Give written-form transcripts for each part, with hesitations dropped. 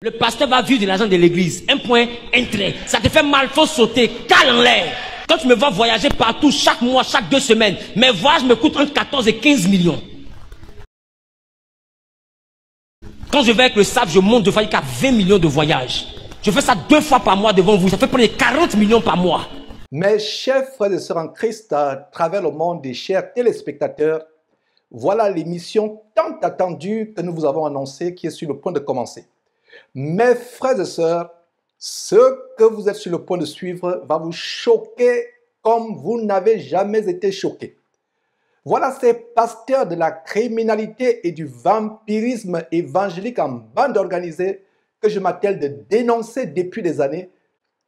Le pasteur va vivre de l'argent de l'église. Un point, un trait. Ça te fait mal, faut sauter, cale en l'air. Quand tu me vois voyager partout, chaque mois, chaque 2 semaines, mes voyages me coûtent entre 14 et 15 millions. Quand je vais avec le SAF, je monte de fois jusqu'à 20 millions de voyages. Je fais ça 2 fois par mois devant vous. Ça fait près de 40 millions par mois. Mes chers frères et sœurs en Christ, à travers le monde des chers téléspectateurs, voilà l'émission tant attendue que nous vous avons annoncée qui est sur le point de commencer. Mes frères et sœurs, ce que vous êtes sur le point de suivre va vous choquer comme vous n'avez jamais été choqués. Voilà ces pasteurs de la criminalité et du vampirisme évangélique en bande organisée que je m'attelle de dénoncer depuis des années,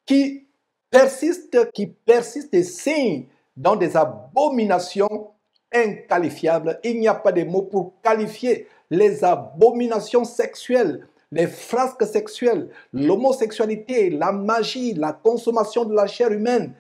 qui persistent et signent dans des abominations inqualifiables. Il n'y a pas de mots pour qualifier les abominations sexuelles, les frasques sexuelles, l'homosexualité, la magie, la consommation de la chair humaine,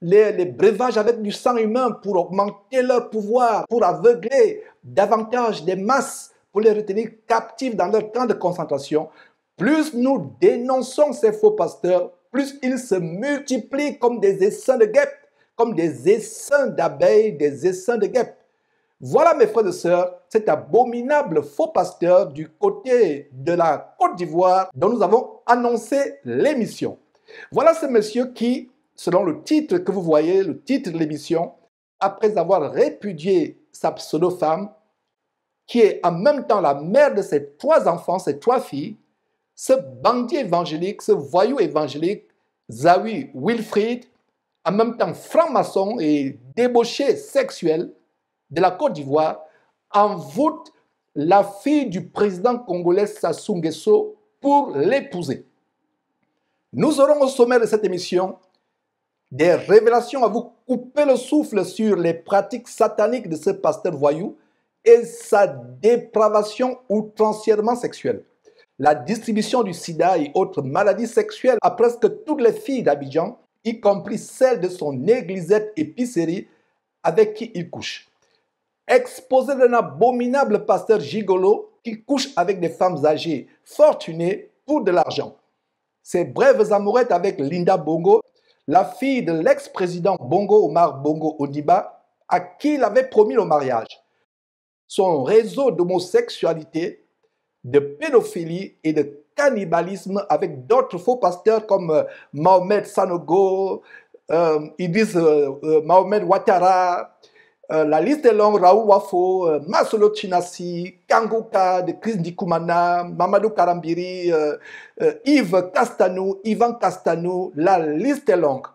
les breuvages avec du sang humain pour augmenter leur pouvoir, pour aveugler davantage des masses, pour les retenir captifs dans leur camp de concentration. Plus nous dénonçons ces faux pasteurs, plus ils se multiplient comme des essaims de guêpes, comme des essaims d'abeilles, des essaims de guêpes. Voilà mes frères et sœurs, cet abominable faux pasteur du côté de la Côte d'Ivoire dont nous avons annoncé l'émission. Voilà ce monsieur qui, selon le titre que vous voyez, le titre de l'émission, après avoir répudié sa pseudo-femme, qui est en même temps la mère de ses 3 enfants, ses 3 filles, ce bandit évangélique, ce voyou évangélique, Zawi Wilfried, en même temps franc-maçon et débauché sexuel de la Côte d'Ivoire, envoûte la fille du président congolais Sassou Nguesso pour l'épouser. Nous aurons au sommet de cette émission des révélations à vous couper le souffle sur les pratiques sataniques de ce pasteur voyou et sa dépravation outrancièrement sexuelle. La distribution du sida et autres maladies sexuelles à presque toutes les filles d'Abidjan, y compris celles de son néglisette épicerie avec qui il couche. Exposé d'un abominable pasteur gigolo qui couche avec des femmes âgées, fortunées pour de l'argent. Ses brèves amourettes avec Linda Bongo, la fille de l'ex-président Bongo Omar Bongo Odiba, à qui il avait promis le mariage. Son réseau d'homosexualité, de pédophilie et de cannibalisme avec d'autres faux pasteurs comme Mohamed Sanogo, Idriss Mohamed Ouattara, la liste est longue, Raoul Wafo, Masolo Chinassi, Kangoka de Chris Ndikumana, Mamadou Karambiri, Yves Castanou, Ivan Castanou, la liste est longue.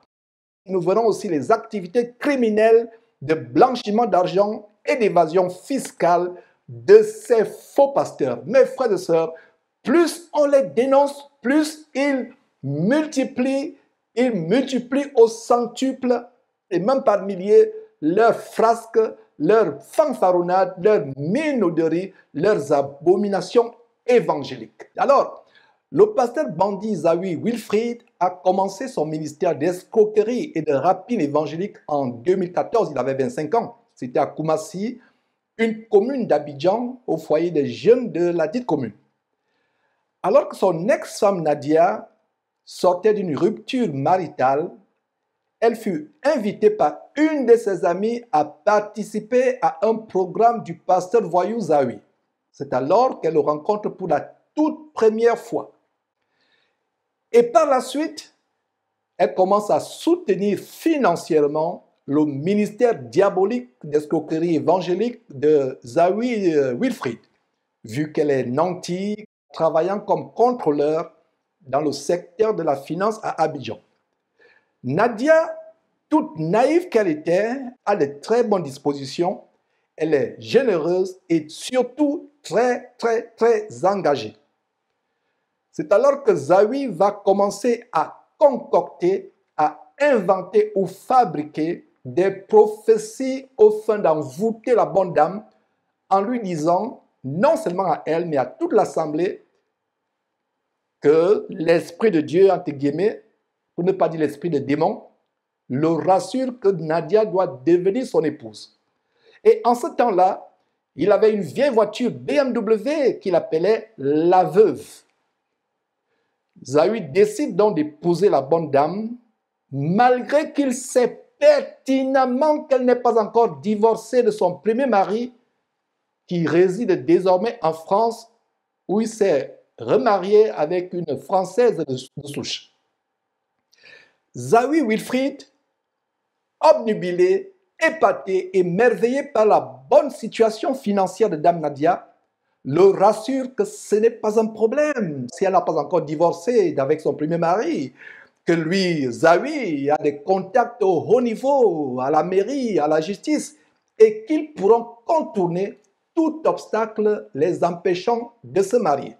Nous verrons aussi les activités criminelles de blanchiment d'argent et d'évasion fiscale de ces faux pasteurs. Mes frères et sœurs, plus on les dénonce, plus ils multiplient au centuple et même par milliers leurs frasques, leurs fanfaronnades, leurs minauderies, leurs abominations évangéliques. Alors, le pasteur bandit Zawi Wilfried a commencé son ministère d'escroquerie et de rapine évangélique en 2014. Il avait 25 ans. C'était à Koumassi, une commune d'Abidjan, au foyer des jeunes de la dite commune. Alors que son ex-femme Nadia sortait d'une rupture maritale, elle fut invitée par une de ses amies à participer à un programme du pasteur voyou Zawi. C'est alors qu'elle le rencontre pour la toute première fois. Et par la suite, elle commence à soutenir financièrement le ministère diabolique d'escroquerie évangélique de Zawi Wilfried, vu qu'elle est nantie, travaillant comme contrôleur dans le secteur de la finance à Abidjan. Nadia, toute naïve qu'elle était, a de très bonnes dispositions. Elle est généreuse et surtout très engagée. C'est alors que Zawi va commencer à concocter, à inventer ou fabriquer des prophéties au fin d'envoûter la bonne dame en lui disant, non seulement à elle, mais à toute l'assemblée, que l'Esprit de Dieu, entre guillemets, pour ne pas dire l'esprit de démon, le rassure que Nadia doit devenir son épouse. Et en ce temps-là, il avait une vieille voiture BMW qu'il appelait la veuve. Zawi décide donc d'épouser la bonne dame, malgré qu'il sait pertinemment qu'elle n'est pas encore divorcée de son premier mari, qui réside désormais en France, où il s'est remarié avec une Française de souche. Zawi Wilfried, obnubilé, épaté, émerveillé par la bonne situation financière de Dame Nadia, le rassure que ce n'est pas un problème si elle n'a pas encore divorcé avec son premier mari, que lui, Zawi, a des contacts au haut niveau, à la mairie, à la justice, et qu'ils pourront contourner tout obstacle les empêchant de se marier.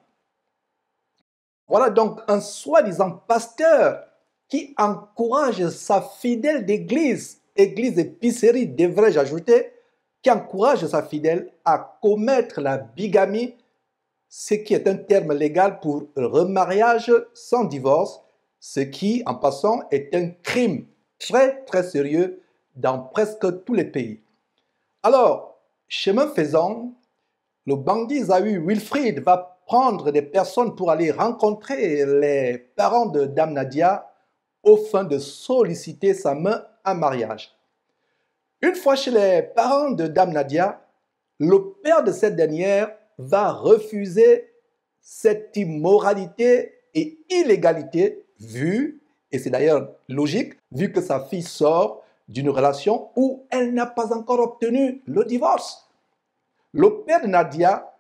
Voilà donc un soi-disant pasteur qui encourage sa fidèle d'église, église épicerie devrais-je ajouter, qui encourage sa fidèle à commettre la bigamie, ce qui est un terme légal pour remariage sans divorce, ce qui, en passant, est un crime très très sérieux dans presque tous les pays. Alors, chemin faisant, le bandit Zawi Wilfried va prendre des personnes pour aller rencontrer les parents de Dame Nadia au fin de solliciter sa main en mariage. Une fois chez les parents de Dame Nadia, le père de cette dernière va refuser cette immoralité et illégalité vue, et c'est d'ailleurs logique, vu que sa fille sort d'une relation où elle n'a pas encore obtenu le divorce. Le père de Nadia,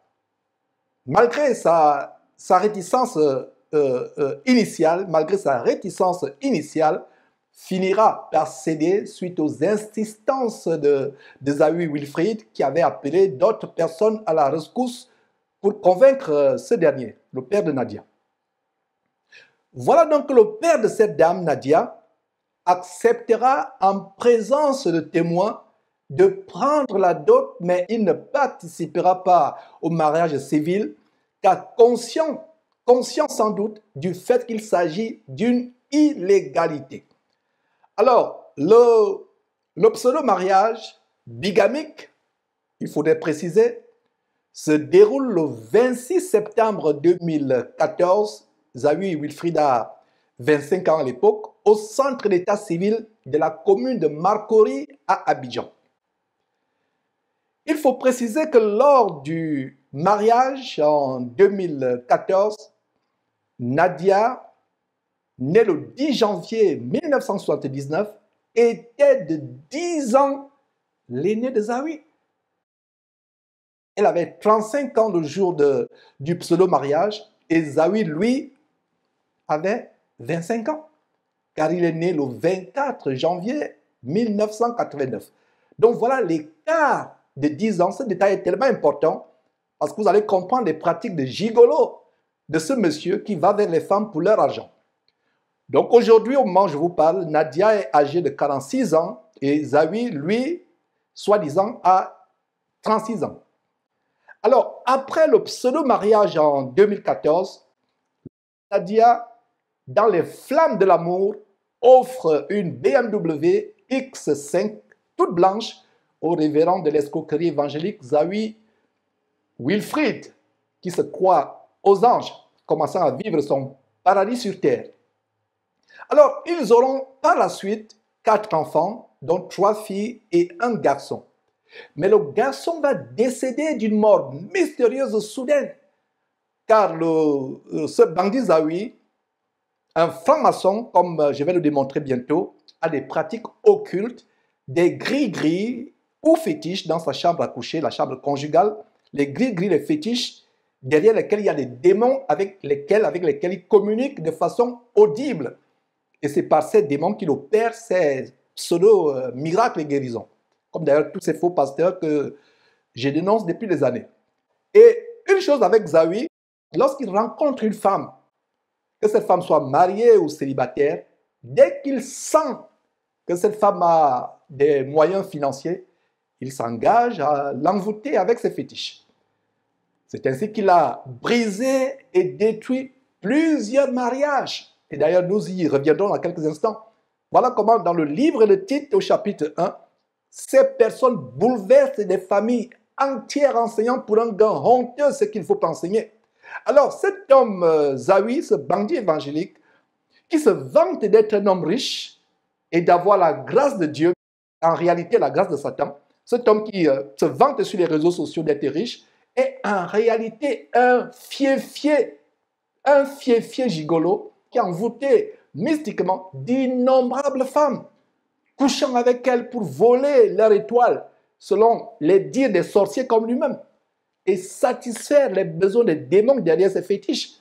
malgré sa réticence initiale, finira par céder suite aux insistances de Zawi Wilfried, qui avait appelé d'autres personnes à la rescousse pour convaincre ce dernier, le père de Nadia. Voilà donc que le père de cette dame, Nadia, acceptera en présence de témoins de prendre la dot, mais il ne participera pas au mariage civil, car conscient sans doute du fait qu'il s'agit d'une illégalité. Alors, le pseudo-mariage bigamique, il faudrait préciser, se déroule le 26 septembre 2014, Zawi Wilfried a 25 ans à l'époque, au centre d'état civil de la commune de Marcory à Abidjan. Il faut préciser que lors du mariage en 2014, Nadia, née le 10 janvier 1979, était de 10 ans l'aînée de Zawi. Elle avait 35 ans le jour du pseudo-mariage et Zawi, lui, avait 25 ans, car il est né le 24 janvier 1989. Donc voilà l'écart de 10 ans. Ce détail est tellement important parce que vous allez comprendre les pratiques de gigolo de ce monsieur qui va vers les femmes pour leur argent. Donc aujourd'hui, au moment où je vous parle, Nadia est âgée de 46 ans et Zawi, lui, soi-disant, a 36 ans. Alors, après le pseudo-mariage en 2014, Nadia, dans les flammes de l'amour, offre une BMW X5 toute blanche au révérend de l'escroquerie évangélique Zawi Wilfried, qui se croit aux anges, commençant à vivre son paradis sur terre. Alors, ils auront par la suite 4 enfants, dont 3 filles et un garçon. Mais le garçon va décéder d'une mort mystérieuse soudaine, car ce bandit Zawi, un franc-maçon, comme je vais le démontrer bientôt, a des pratiques occultes, des gris-gris ou fétiches dans sa chambre à coucher, la chambre conjugale, les gris-gris, les fétiches, derrière lesquels il y a des démons avec lesquels il communique de façon audible. Et c'est par ces démons qu'il opère ces pseudo-miracles et guérisons. Comme d'ailleurs tous ces faux pasteurs que je dénonce depuis des années. Et une chose avec Zawi, lorsqu'il rencontre une femme, que cette femme soit mariée ou célibataire, dès qu'il sent que cette femme a des moyens financiers, il s'engage à l'envoûter avec ses fétiches. C'est ainsi qu'il a brisé et détruit plusieurs mariages. Et d'ailleurs, nous y reviendrons dans quelques instants. Voilà comment, dans le livre de Tite, au chapitre 1, ces personnes bouleversent des familles entières enseignant pour un gain honteux ce qu'il ne faut pas enseigner. Alors, cet homme, Zawi, ce bandit évangélique, qui se vante d'être un homme riche et d'avoir la grâce de Dieu, en réalité la grâce de Satan, cet homme qui se vante sur les réseaux sociaux d'être riche, est en réalité un fier-fier gigolo qui a envoûté mystiquement d'innombrables femmes, couchant avec elles pour voler leur étoile, selon les dires des sorciers comme lui-même, et satisfaire les besoins des démons derrière ses fétiches.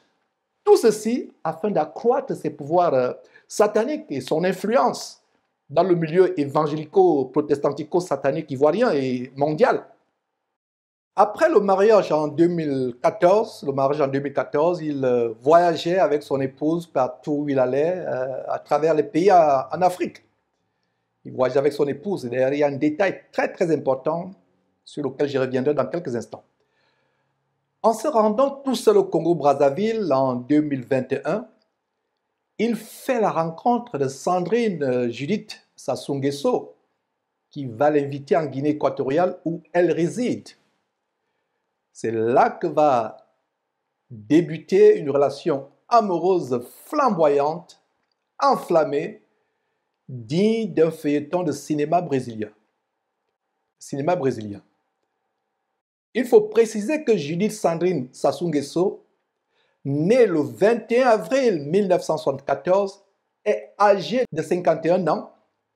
Tout ceci afin d'accroître ses pouvoirs sataniques et son influence dans le milieu évangélico-protestantico-satanique ivoirien et mondial. Après le mariage en 2014, il voyageait avec son épouse partout où il allait, à travers les pays en Afrique. Il voyageait avec son épouse. Et il y a un détail très important sur lequel je reviendrai dans quelques instants. En se rendant tout seul au Congo-Brazzaville en 2021, il fait la rencontre de Sandrine Judith Sassou Nguesso, qui va l'inviter en Guinée équatoriale où elle réside. C'est là que va débuter une relation amoureuse flamboyante, enflammée, digne d'un feuilleton de cinéma brésilien. Il faut préciser que Judith Sandrine Sassou Nguesso, née le 21 avril 1974, est âgée de 51 ans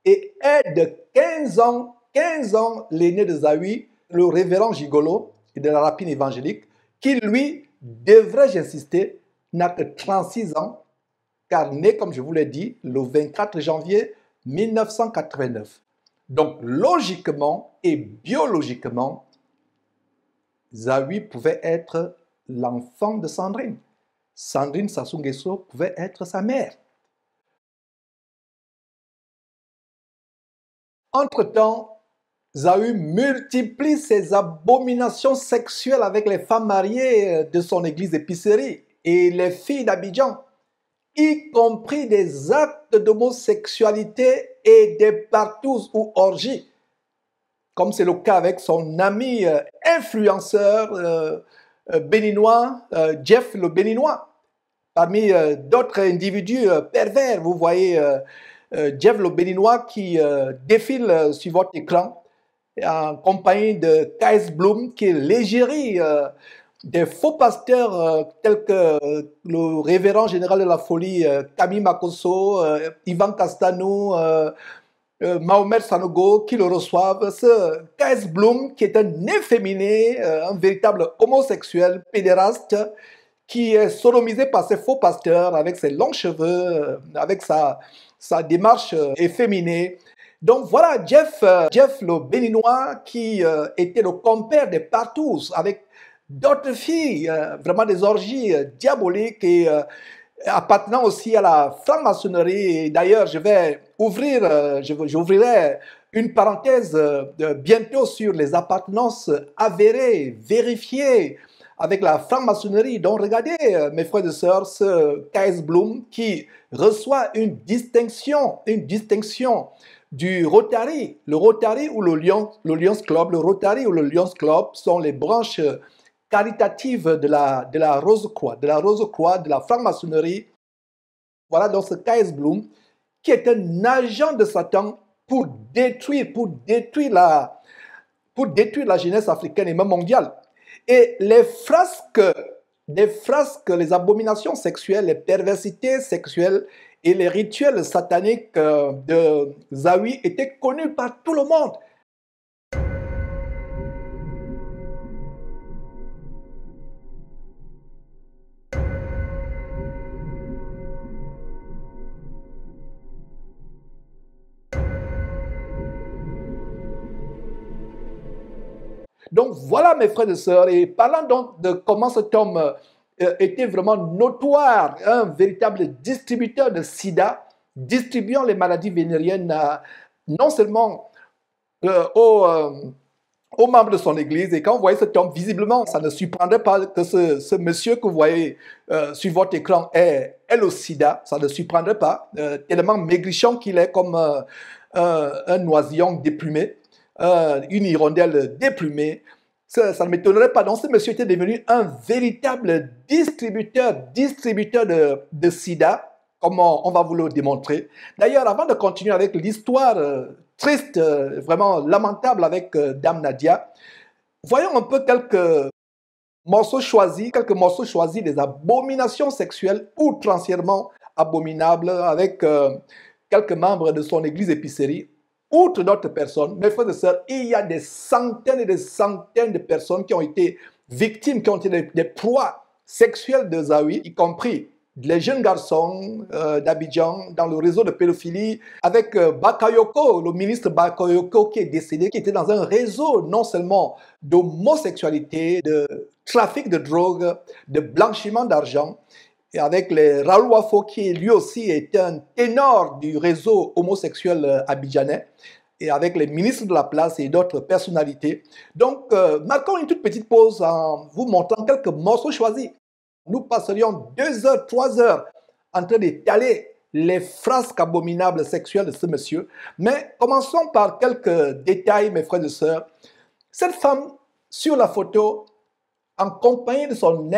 et est de 15 ans l'aîné de Zawi, le révérend gigolo et de la rapine évangélique, qui lui, devrais-je insister, n'a que 36 ans, car né, comme je vous l'ai dit, le 24 janvier 1989. Donc, logiquement et biologiquement, Zawi pouvait être l'enfant de Sandrine. Sandrine Sassou Nguesso pouvait être sa mère. Entre-temps, Zawi multiplie ses abominations sexuelles avec les femmes mariées de son église épicerie et les filles d'Abidjan, y compris des actes d'homosexualité et des partous ou orgies, comme c'est le cas avec son ami influenceur béninois, Jeff le Béninois. Parmi d'autres individus pervers, vous voyez Jeff le Béninois qui défile sur votre écran en compagnie de Kais Bloom, qui est l'égérie des faux pasteurs tels que le révérend général de la folie Camille Makosso, Ivan Castano, Mahomet Sanogo, qui le reçoivent. Ce Kais Bloom, qui est un efféminé, un véritable homosexuel, pédéraste, qui est sodomisé par ses faux pasteurs avec ses longs cheveux, avec sa démarche efféminée. Donc voilà, Jeff le Béninois, qui était le compère des partous avec d'autres filles, vraiment des orgies diaboliques et appartenant aussi à la franc-maçonnerie. D'ailleurs, j'ouvrirai une parenthèse bientôt sur les appartenances avérées, vérifiées avec la franc-maçonnerie. Donc regardez, mes frères et sœurs, ce Kais Bloom qui reçoit une distinction du Rotary. Le Rotary ou le Lions Club. Le Rotary ou le Lions Club sont les branches caritatives de la Rose-Croix, de la franc-maçonnerie. Voilà donc ce Kais Bloom qui est un agent de Satan pour détruire la jeunesse africaine et même mondiale. Et les frasques, les abominations sexuelles, les perversités sexuelles et les rituels sataniques de Zawi étaient connus par tout le monde. Donc voilà mes frères et sœurs, et parlant donc de comment cet homme était vraiment notoire, un véritable distributeur de sida, distribuant les maladies vénériennes non seulement aux membres de son église. Et quand vous voyez cet homme, visiblement, ça ne surprendrait pas que ce monsieur que vous voyez sur votre écran ait le sida, ça ne surprendrait pas, tellement maigrichon qu'il est comme un oisillon déplumé. Une hirondelle déplumée. Ça ne m'étonnerait pas, donc ce monsieur était devenu un véritable distributeur de sida, comme on va vous le démontrer. D'ailleurs, avant de continuer avec l'histoire triste, vraiment lamentable avec Dame Nadia, voyons un peu quelques morceaux choisis des abominations sexuelles outrancièrement abominables avec quelques membres de son église épicerie. Outre d'autres personnes, mes frères et sœurs, il y a des centaines et des centaines de personnes qui ont été victimes, qui ont été des proies sexuelles de Zawi, y compris les jeunes garçons d'Abidjan dans le réseau de pédophilie, avec Bakayoko, le ministre Bakayoko qui est décédé, qui était dans un réseau non seulement d'homosexualité, de trafic de drogue, de blanchiment d'argent, et avec les Raoul Wafo qui lui aussi est un ténor du réseau homosexuel abidjanais, et avec les ministres de la place et d'autres personnalités. Donc, marquons une toute petite pause en vous montrant quelques morceaux choisis. Nous passerions 2 heures, 3 heures en train d'étaler les frasques abominables sexuelles de ce monsieur. Mais commençons par quelques détails, mes frères et sœurs. Cette femme, sur la photo, en compagnie de son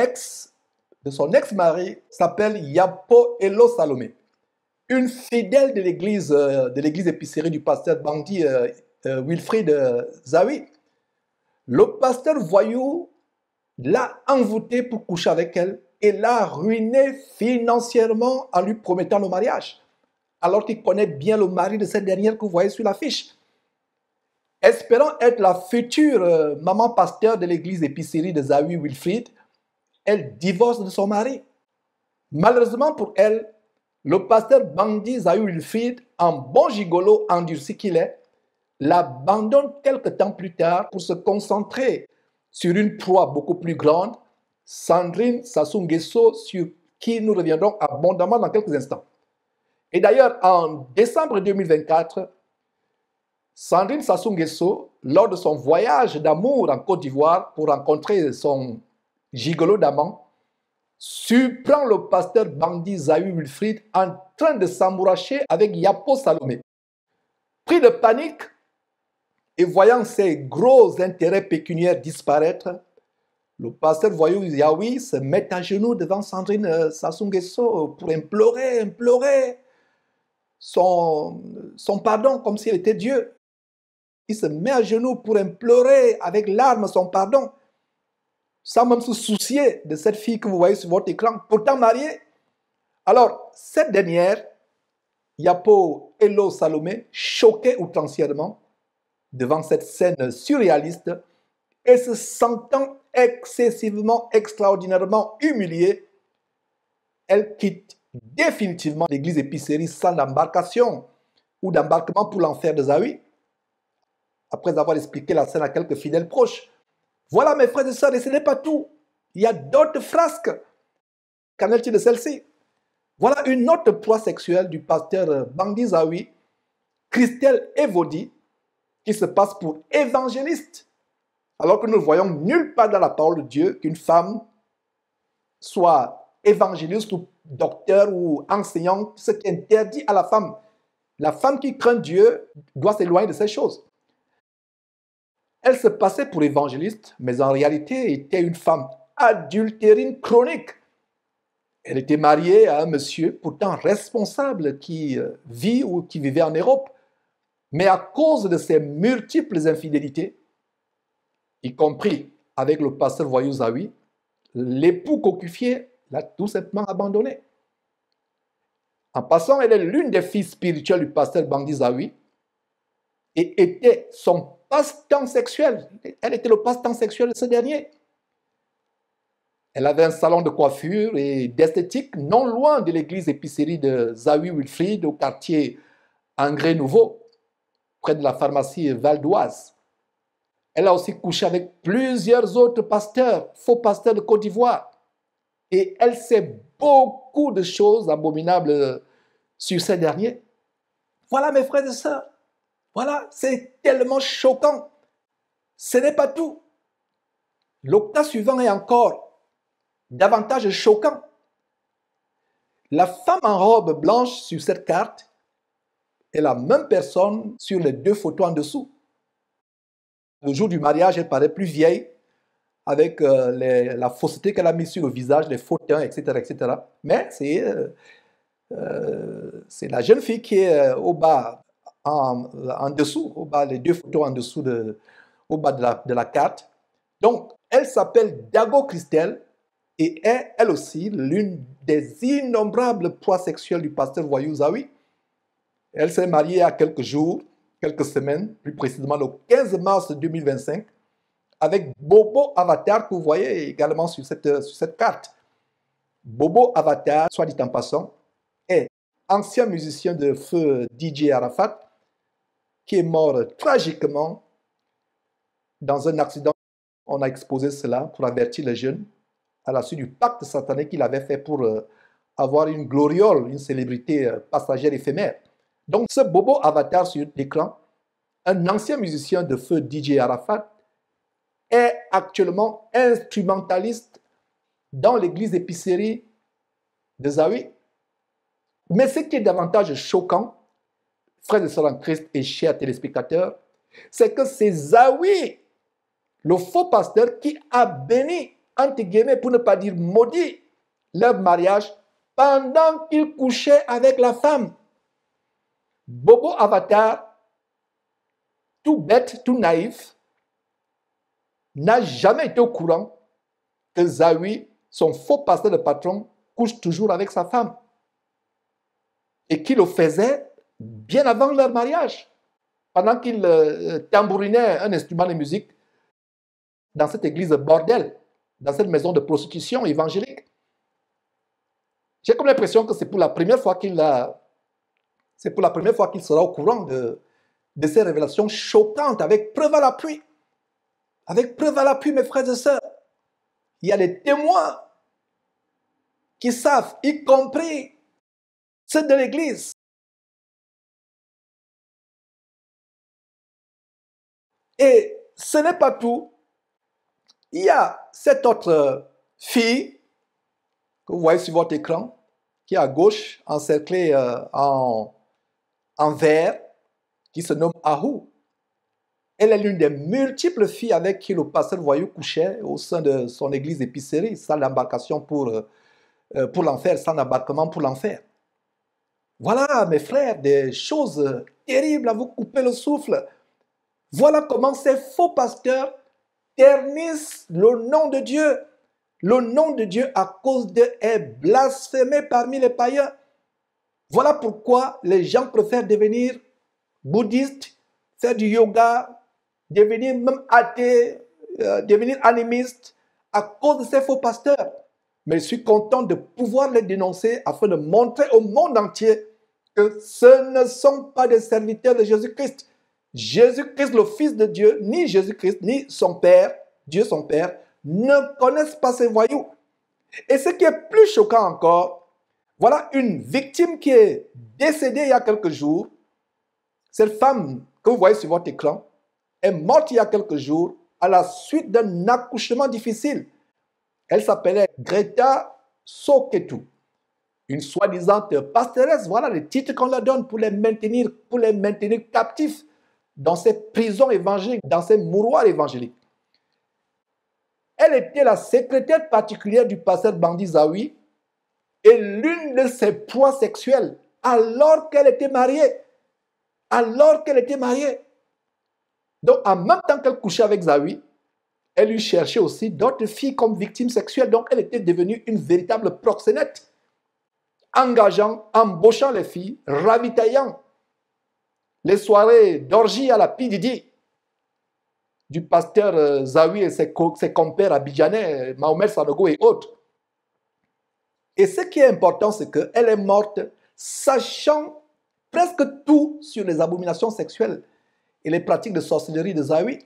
ex-mari, s'appelle Yapo Elo Salomé, une fidèle de l'église épicerie du pasteur Bandi Wilfried Zawi. Le pasteur voyou l'a envoûtée pour coucher avec elle et l'a ruinée financièrement en lui promettant le mariage, alors qu'il connaît bien le mari de cette dernière que vous voyez sur l'affiche. Espérant être la future maman pasteur de l'église épicerie de Zawi Wilfried, elle divorce de son mari. Malheureusement pour elle, le pasteur Bandi Zawi Wilfried, en bon gigolo endurci qu'il est, l'abandonne quelque temps plus tard pour se concentrer sur une proie beaucoup plus grande, Sandrine Sassou Nguesso, sur qui nous reviendrons abondamment dans quelques instants. Et d'ailleurs, en décembre 2024, Sandrine Sassou Nguesso, lors de son voyage d'amour en Côte d'Ivoire pour rencontrer son gigolo d'amant, surprend le pasteur Bandi Zawi Wilfried en train de s'amouracher avec Yapo Salomé. Pris de panique et voyant ses gros intérêts pécuniaires disparaître, le pasteur voyou Yawi se met à genoux devant Sandrine Sassou Nguesso pour implorer son pardon comme s'il était Dieu. Il se met à genoux pour implorer avec larmes son pardon, sans même se soucier de cette fille que vous voyez sur votre écran, pourtant mariée. Alors, cette dernière, Yapo Elo Salomé, choquée outrancièrement devant cette scène surréaliste et se sentant excessivement, extraordinairement humiliée, elle quitte définitivement l'église épicerie sans embarcation ou d'embarquement pour l'enfer de Zawi, après avoir expliqué la scène à quelques fidèles proches. Voilà, mes frères et sœurs, et ce n'est pas tout. Il y a d'autres frasques. Qu'en est-il de celle-ci? Voilà une autre proie sexuelle du pasteur Bandi Zawi, Christelle Evodi, qui se passe pour évangéliste, alors que nous ne voyons nulle part dans la parole de Dieu qu'une femme soit évangéliste ou docteur ou enseignante, ce qui interdit à la femme. La femme qui craint Dieu doit s'éloigner de ces choses. Elle se passait pour évangéliste, mais en réalité était une femme adultérine chronique. Elle était mariée à un monsieur pourtant responsable qui vit ou qui vivait en Europe. Mais à cause de ses multiples infidélités, y compris avec le pasteur voyou Zawi, l'époux cocufié l'a tout simplement abandonné. En passant, elle est l'une des filles spirituelles du pasteur Bandi Zawi et était son passe-temps sexuel. Elle était le passe-temps sexuel de ce dernier. Elle avait un salon de coiffure et d'esthétique non loin de l'église épicerie de Zawi Wilfried au quartier Angré Nouveau, près de la pharmacie Val d'Oise. Elle a aussi couché avec plusieurs autres pasteurs, faux pasteurs de Côte d'Ivoire. Et elle sait beaucoup de choses abominables sur ces derniers. Voilà, mes frères et sœurs. Voilà, c'est tellement choquant. Ce n'est pas tout. Le cas suivant est encore davantage choquant. La femme en robe blanche sur cette carte est la même personne sur les 2 photos en dessous. Le jour du mariage, elle paraît plus vieille avec la fausseté qu'elle a mise sur le visage, les faux teints, etc., etc. Mais c'est la jeune fille qui est au bas, en dessous, au bas, les deux photos en dessous, au bas de la carte. Donc, elle s'appelle Dago Christelle et est, elle aussi, l'une des innombrables proies sexuelles du pasteur voyou Zawi. Elle s'est mariée il y a quelques jours, quelques semaines, plus précisément le 15 mars 2025, avec Bobo Avatar, que vous voyez également sur cette carte. Bobo Avatar, soit dit en passant, est ancien musicien de feu DJ Arafat, qui est mort tragiquement dans un accident. On a exposé cela pour avertir les jeunes à la suite du pacte satanique qu'il avait fait pour avoir une gloriole, une célébrité passagère éphémère. Donc ce Bobo Avatar sur l'écran, un ancien musicien de feu DJ Arafat, est actuellement instrumentaliste dans l'église épicerie de Zawi. Mais ce qui est davantage choquant, frères et sœurs en Christ et chers téléspectateurs, c'est que c'est Zawi, le faux pasteur, qui a béni, entre guillemets, pour ne pas dire maudit, leur mariage pendant qu'il couchait avec la femme. Bobo Avatar, tout bête, tout naïf, n'a jamais été au courant que Zawi, son faux pasteur de patron, couche toujours avec sa femme. Et qu'il le faisait bien avant leur mariage, pendant qu'il tambourinait un instrument de musique dans cette église bordel, dans cette maison de prostitution évangélique. J'ai comme l'impression que c'est pour la première fois qu'il sera au courant de ces révélations choquantes, avec preuve à l'appui. Avec preuve à l'appui, mes frères et sœurs. Il y a des témoins qui savent, y compris ceux de l'église. Et ce n'est pas tout. Il y a cette autre fille que vous voyez sur votre écran, qui est à gauche, encerclée en vert, qui se nomme Ahou. Elle est l'une des multiples filles avec qui le pasteur voyou couchait au sein de son église épicerie, salle d'embarcation pour l'enfer, sans embarquement pour l'enfer. Voilà, mes frères, des choses terribles à vous couper le souffle. Voilà comment ces faux pasteurs ternissent le nom de Dieu. Le nom de Dieu, à cause d'eux, est blasphémé parmi les païens. Voilà pourquoi les gens préfèrent devenir bouddhistes, faire du yoga, devenir même athées, devenir animistes, à cause de ces faux pasteurs. Mais je suis content de pouvoir les dénoncer afin de montrer au monde entier que ce ne sont pas des serviteurs de Jésus-Christ. Jésus-Christ, le Fils de Dieu, ni Jésus-Christ, ni son Père, Dieu son Père, ne connaissent pas ces voyous. Et ce qui est plus choquant encore, voilà une victime qui est décédée il y a quelques jours. Cette femme que vous voyez sur votre écran est morte il y a quelques jours à la suite d'un accouchement difficile. Elle s'appelait Greta Soketu, une soi-disant pastoresse. Voilà les titres qu'on leur donne pour les maintenir captifs dans ces prisons évangéliques, dans ces mouroirs évangéliques. Elle était la secrétaire particulière du pasteur Bandi Zawi et l'une de ses proies sexuelles alors qu'elle était mariée. Donc, en même temps qu'elle couchait avec Zawi, elle lui cherchait aussi d'autres filles comme victimes sexuelles. Donc, elle était devenue une véritable proxénète, engageant, embauchant les filles, ravitaillant les soirées d'orgie à la Pididi du pasteur Zawi et ses compères abidjanais, Mahomet Sanogo et autres. Et ce qui est important, c'est qu'elle est morte sachant presque tout sur les abominations sexuelles et les pratiques de sorcellerie de Zawi.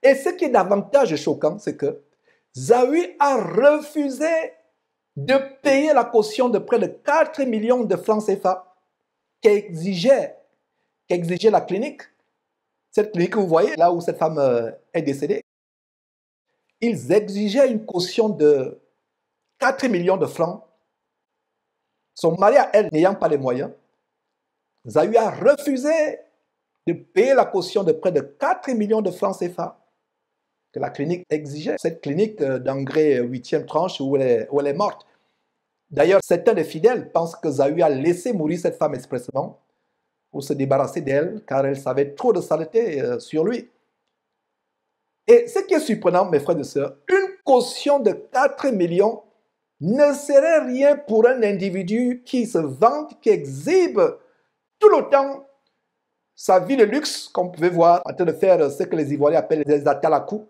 Et ce qui est davantage choquant, c'est que Zawi a refusé de payer la caution de près de 4 millions de francs CFA qu'exigeait la clinique. Cette clinique que vous voyez, là où cette femme est décédée, ils exigeaient une caution de 4 millions de francs. Son mari, à elle, n'ayant pas les moyens, Zawi a refusé de payer la caution de près de 4 millions de francs CFA. que la clinique exigeait. Cette clinique d'engrais 8e tranche où elle est morte. D'ailleurs, certains des fidèles pensent que Zawi a laissé mourir cette femme expressément pour se débarrasser d'elle, car elle savait trop de saleté sur lui. Et ce qui est surprenant, mes frères et sœurs, une caution de 4 millions ne serait rien pour un individu qui se vante, qui exhibe tout le temps sa vie de luxe, comme vous pouvez voir, en train de faire ce que les Ivoiriens appellent des atalakou.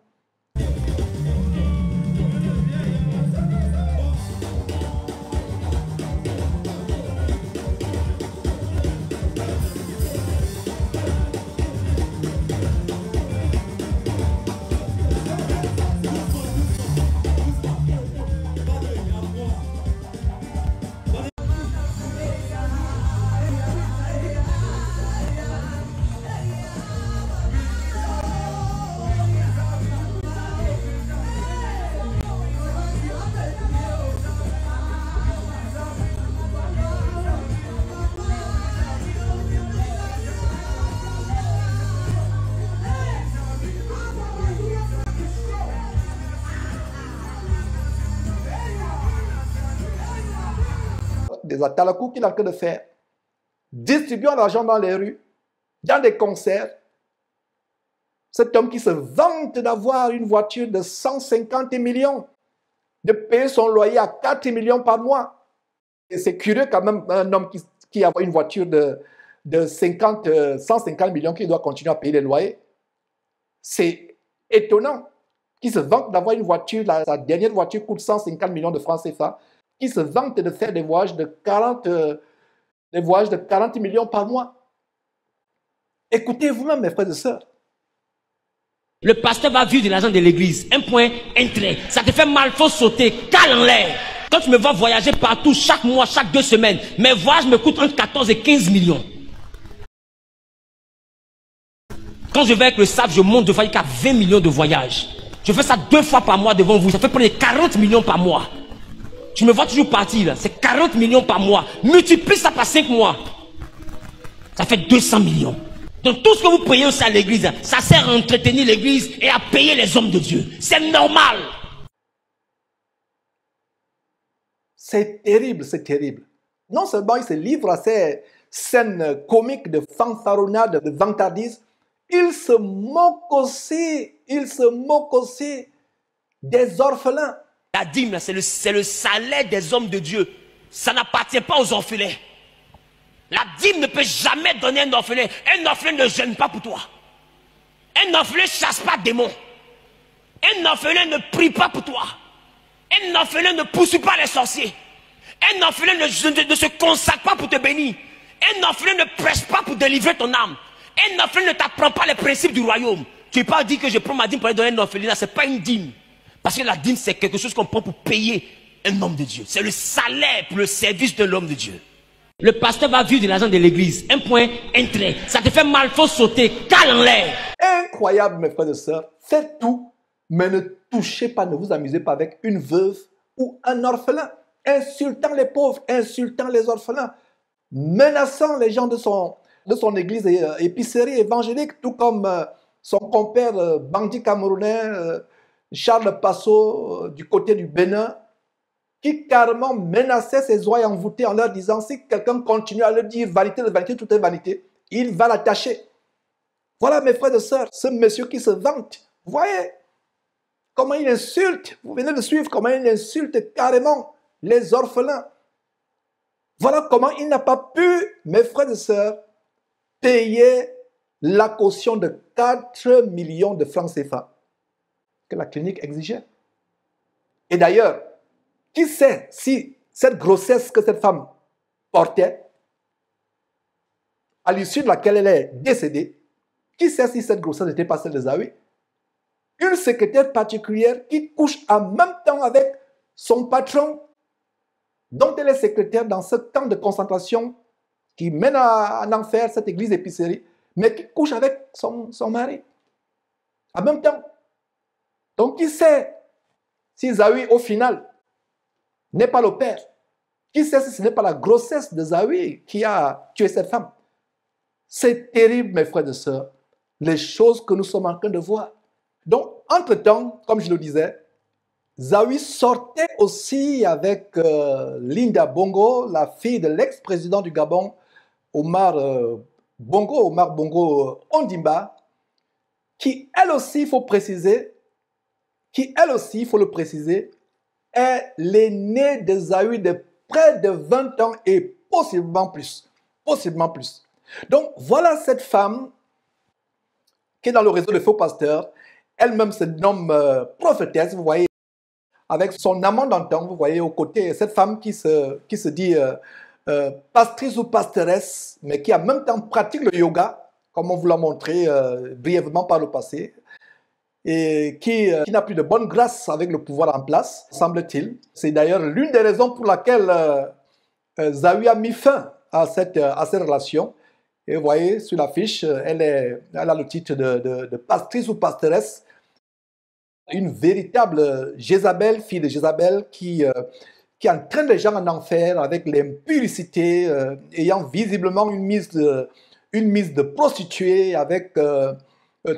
Des atalakou qu'il a en train de faire, distribuant l'argent dans les rues, dans des concerts. Cet homme qui se vante d'avoir une voiture de 150 millions, de payer son loyer à 4 millions par mois. Et c'est curieux quand même, un homme qui a une voiture de 150 millions, qui doit continuer à payer les loyers. C'est étonnant qu'il se vante d'avoir une voiture, sa dernière voiture coûte 150 millions de francs CFA, qui se vante de faire des voyages de 40 millions par mois. Écoutez vous-même, mes frères et sœurs. Le pasteur va vivre de l'argent de l'église. Un point, un trait. Ça te fait mal, faut sauter, cale en l'air. Quand tu me vois voyager partout, chaque mois, chaque 2 semaines, mes voyages me coûtent entre 14 et 15 millions. Quand je vais avec le SAF, je monte de fois jusqu'à 20 millions de voyages. Je fais ça 2 fois par mois devant vous. Ça fait près de 40 millions par mois. Tu me vois toujours partir là, c'est 40 millions par mois. Multiplie ça par 5 mois. Ça fait 200 millions. Donc tout ce que vous payez aussi à l'église, ça sert à entretenir l'église et à payer les hommes de Dieu. C'est normal. C'est terrible, c'est terrible. Non seulement il se livre à ces scènes comiques de fanfaronnade, de vantardise, il se moque aussi des orphelins. La dîme, c'est le salaire des hommes de Dieu. Ça n'appartient pas aux orphelins. La dîme ne peut jamais donner un orphelin. Un orphelin ne jeûne pas pour toi. Un orphelin ne chasse pas démons. Un orphelin ne prie pas pour toi. Un orphelin ne poursuit pas les sorciers. Un orphelin ne se consacre pas pour te bénir. Un orphelin ne prêche pas pour délivrer ton âme. Un orphelin ne t'apprend pas les principes du royaume. Tu ne peux pas dire que je prends ma dîme pour aller donner un orphelinat. Ce n'est pas une dîme. Parce que la dîme, c'est quelque chose qu'on prend pour payer un homme de Dieu. C'est le salaire pour le service de l'homme de Dieu. Le pasteur va vivre de l'argent de l'église. Un point, un trait. Ça te fait mal, faut sauter, cale en l'air. Incroyable, mes frères et sœurs. Faites tout, mais ne touchez pas, ne vous amusez pas avec une veuve ou un orphelin. Insultant les pauvres, insultant les orphelins, menaçant les gens de son église et épicerie évangélique, tout comme son compère bandit camerounais, Charles Passo, du côté du Bénin, qui carrément menaçait ses oies envoûtées en leur disant, si quelqu'un continue à leur dire vanité de vanité, tout est vanité, il va l'attacher. Voilà, mes frères et sœurs, ce monsieur qui se vante. Vous voyez comment il insulte, vous venez de suivre comment il insulte carrément les orphelins. Voilà comment il n'a pas pu, mes frères et sœurs, payer la caution de 4 millions de francs CFA que la clinique exigeait. Et d'ailleurs, qui sait si cette grossesse que cette femme portait, à l'issue de laquelle elle est décédée, qui sait si cette grossesse n'était pas celle de Zawi? Une secrétaire particulière qui couche en même temps avec son patron, dont elle est secrétaire dans ce camp de concentration qui mène en enfer cette église épicerie, mais qui couche avec son mari en même temps. Donc qui sait si Zawi au final n'est pas le père? Qui sait si ce n'est pas la grossesse de Zawi qui a tué cette femme? C'est terrible, mes frères et sœurs, les choses que nous sommes en train de voir. Donc, entre-temps, comme je le disais, Zawi sortait aussi avec Linda Bongo, la fille de l'ex-président du Gabon, Omar Bongo Ondimba, qui elle aussi, il faut le préciser, est l'aînée de Zawi de près de 20 ans et possiblement plus. Possiblement plus. Donc voilà cette femme qui est dans le réseau de faux pasteurs. Elle-même se nomme prophétesse, vous voyez, avec son amant d'antan, vous voyez, aux côtés, cette femme qui se dit pastrice ou pastoresse, mais qui en même temps pratique le yoga, comme on vous l'a montré brièvement par le passé, et qui n'a plus de bonne grâce avec le pouvoir en place, semble-t-il. C'est d'ailleurs l'une des raisons pour laquelle Zawi a mis fin à cette relation. Et vous voyez, sur l'affiche, elle a le titre de pastrice ou pastoresse, une véritable Jézabel, fille de Jézabel, qui entraîne les gens en enfer avec l'impuricité, ayant visiblement une mise de prostituée, avec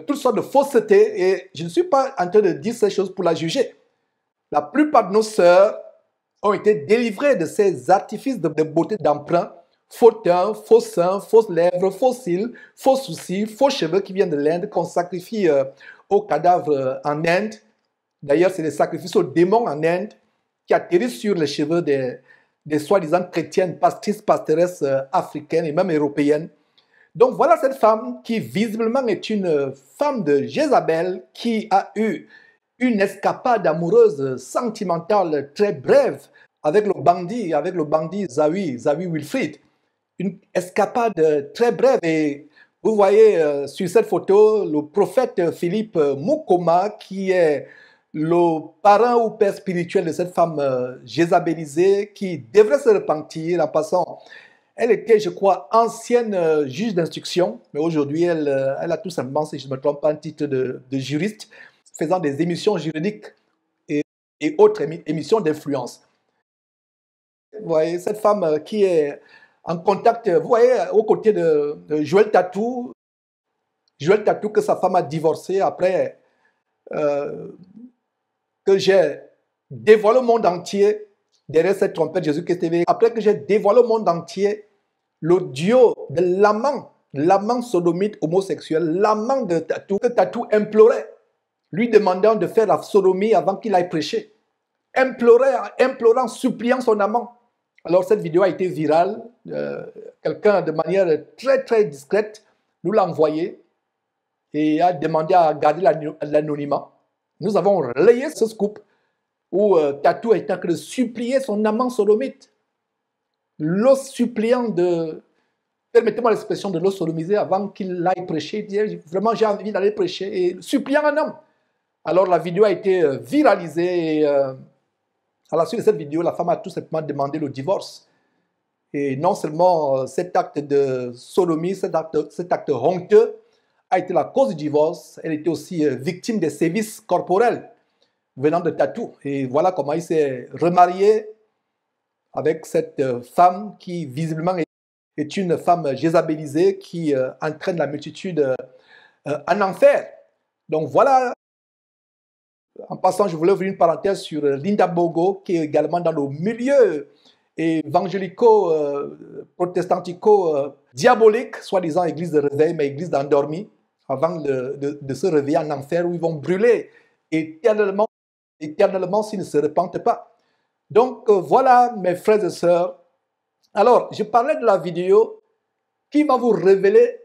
toutes sortes de faussetés. Et je ne suis pas en train de dire ces choses pour la juger. La plupart de nos sœurs ont été délivrées de ces artifices de beauté d'emprunt, faux teint, faux seins, fausses lèvres, faux cils, faux sourcils, faux cheveux qui viennent de l'Inde, qu'on sacrifie aux cadavres en Inde. D'ailleurs, c'est des sacrifices aux démons en Inde qui atterrissent sur les cheveux des soi-disant chrétiennes, pastrices, pastoresses africaines et même européennes. Donc voilà cette femme qui visiblement est une femme de Jézabel qui a eu une escapade amoureuse sentimentale très brève avec le bandit Zawi Wilfried. Une escapade très brève, et vous voyez sur cette photo le prophète Philippe Mukoma qui est le parrain ou père spirituel de cette femme jézabélisée qui devrait se repentir. En passant, elle était, je crois, ancienne juge d'instruction, mais aujourd'hui elle a tout simplement, si je ne me trompe pas, un titre de juriste, faisant des émissions juridiques et autres émissions d'influence. Vous voyez, cette femme qui est en contact, vous voyez, aux côtés de Joël Tatou. Joël Tatou, que sa femme a divorcé après que j'ai dévoilé au monde entier, derrière cette trompette Jésus-Christ TV, après que j'ai dévoilé au monde entier l'audio de l'amant sodomite homosexuel, l'amant de Tatou, que Tatou implorait, lui demandant de faire la sodomie avant qu'il aille prêcher. Implorant, suppliant son amant. Alors cette vidéo a été virale. Quelqu'un de manière très très discrète nous l'a envoyé et a demandé à garder l'anonymat. Nous avons relayé ce scoop où Tatou est en train de supplier son amant sodomite. Le suppliant de, permettez-moi l'expression, de le sodomiser avant qu'il aille prêcher. Il dit vraiment j'ai envie d'aller prêcher, et suppliant un homme. Alors la vidéo a été viralisée et à la suite de cette vidéo, la femme a tout simplement demandé le divorce. Et non seulement cet acte de sodomie, cet acte honteux a été la cause du divorce, elle était aussi victime des sévices corporels venant de Tatou. Et voilà comment il s'est remarié avec cette femme qui visiblement est une femme jézabélisée qui entraîne la multitude en enfer. Donc voilà. En passant, je voulais ouvrir une parenthèse sur Linda Bongo, qui est également dans le milieu évangélico-protestantico-diabolique, soi-disant église de réveil, mais église d'endormi, avant de se réveiller en enfer, où ils vont brûler éternellement s'ils ne se repentent pas. Donc voilà, mes frères et sœurs. Alors, je parlais de la vidéo qui va vous révéler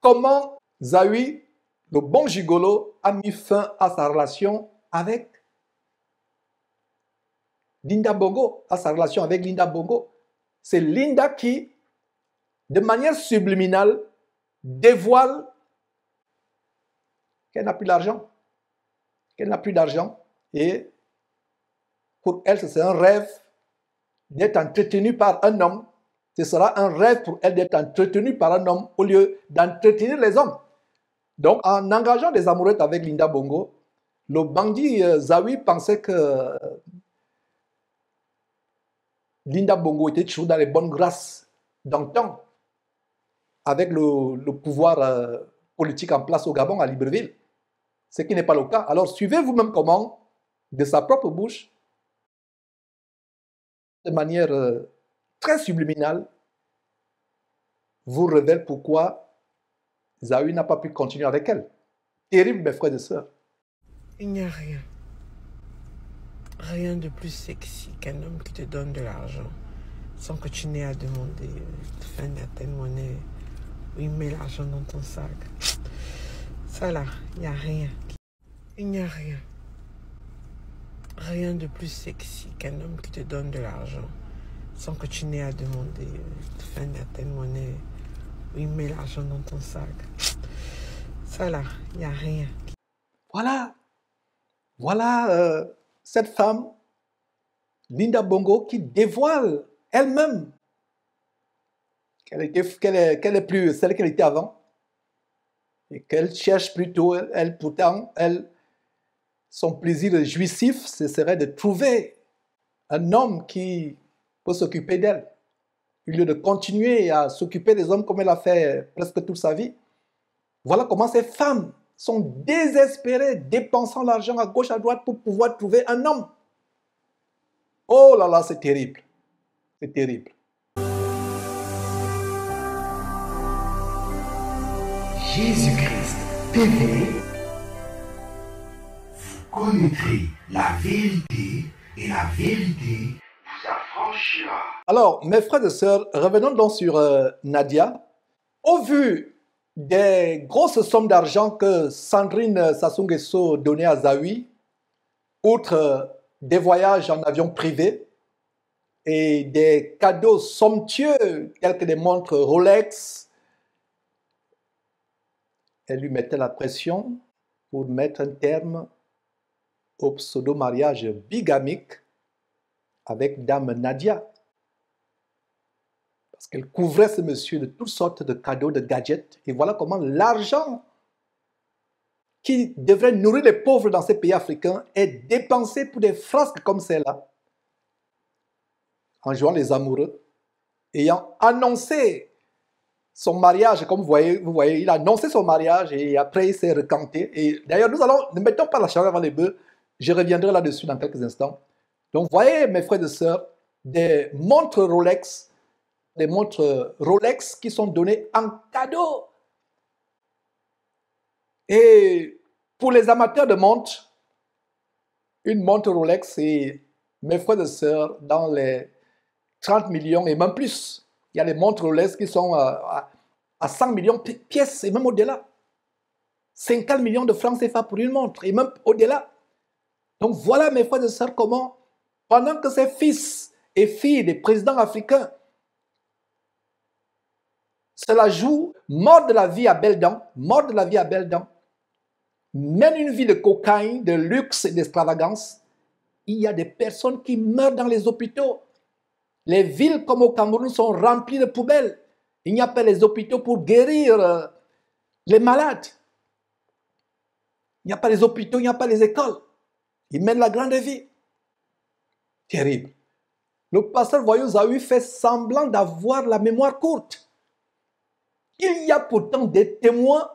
comment Zawi, le bon gigolo, a mis fin à sa relation avec Linda Bongo, C'est Linda qui, de manière subliminale, dévoile qu'elle n'a plus d'argent. Et pour elle, c'est un rêve d'être entretenue par un homme. Ce sera un rêve pour elle d'être entretenue par un homme au lieu d'entretenir les hommes. Donc, en engageant des amourettes avec Linda Bongo, le bandit Zawi pensait que Linda Bongo était toujours dans les bonnes grâces d'antan, avec le pouvoir politique en place au Gabon, à Libreville. ce qui n'est pas le cas. Alors suivez vous-même comment, de sa propre bouche, de manière très subliminale, vous révèle pourquoi Esaü n'a pas pu continuer avec elle. Terrible, mes frères et sœurs. Il n'y a rien. Rien de plus sexy qu'un homme qui te donne de l'argent sans que tu n'aies à demander fin à telle monnaie ou il met l'argent dans ton sac. Ça là, il n'y a rien. Il n'y a rien. Rien de plus sexy qu'un homme qui te donne de l'argent sans que tu n'aies à demander fin à telle monnaie ou il met l'argent dans ton sac. Ça là, il n'y a rien. Voilà. Voilà cette femme, Linda Bongo, qui dévoile elle-même qu'elle est plus celle qu'elle était avant et qu'elle cherche plutôt, pourtant, son plaisir jouissif, ce serait de trouver un homme qui peut s'occuper d'elle, au lieu de continuer à s'occuper des hommes comme elle a fait presque toute sa vie. Voilà comment ces femmes sont désespérées, dépensant l'argent à gauche, à droite pour pouvoir trouver un homme. Oh là là, c'est terrible. C'est terrible. Jésus-Christ TV, vous connaîtrez la vérité et la vérité vous affranchira. Alors, mes frères et sœurs, revenons donc sur Nadia. Au vu des grosses sommes d'argent que Sandrine Sassou Nguesso donnait à Esaü, outre des voyages en avion privé et des cadeaux somptueux tels que des montres Rolex, elle lui mettait la pression pour mettre un terme au pseudo-mariage bigamique avec Dame Nadia. Parce qu'elle couvrait ce monsieur de toutes sortes de cadeaux, de gadgets. Et voilà comment l'argent qui devrait nourrir les pauvres dans ces pays africains est dépensé pour des frasques comme celle-là, en jouant les amoureux, ayant annoncé son mariage, comme vous voyez, il a annoncé son mariage et après il s'est recanté. Et d'ailleurs, ne mettons pas la charrue avant les bœufs, je reviendrai là-dessus dans quelques instants. Donc, vous voyez, mes frères et sœurs, des montres Rolex, qui sont données en cadeau. Et pour les amateurs de montres, une montre Rolex, c'est, mes frères et sœurs, dans les 30 millions et même plus. Il y a des montres Rolex qui sont à 100 millions de pièces et même au-delà. 50 millions de francs CFA pour une montre et même au-delà. Donc voilà, mes frères et sœurs, comment, pendant que ces fils et filles des présidents africains se la jouent, mort de la vie à belles dents, mènent une vie de cocaïne, de luxe et d'extravagance, il y a des personnes qui meurent dans les hôpitaux. Les villes comme au Cameroun sont remplies de poubelles. Il n'y a pas les hôpitaux pour guérir les malades. Il n'y a pas les hôpitaux, il n'y a pas les écoles. Ils mènent la grande vie. Terrible. Le pasteur voyou Esaü fait semblant d'avoir la mémoire courte. Il y a pourtant des témoins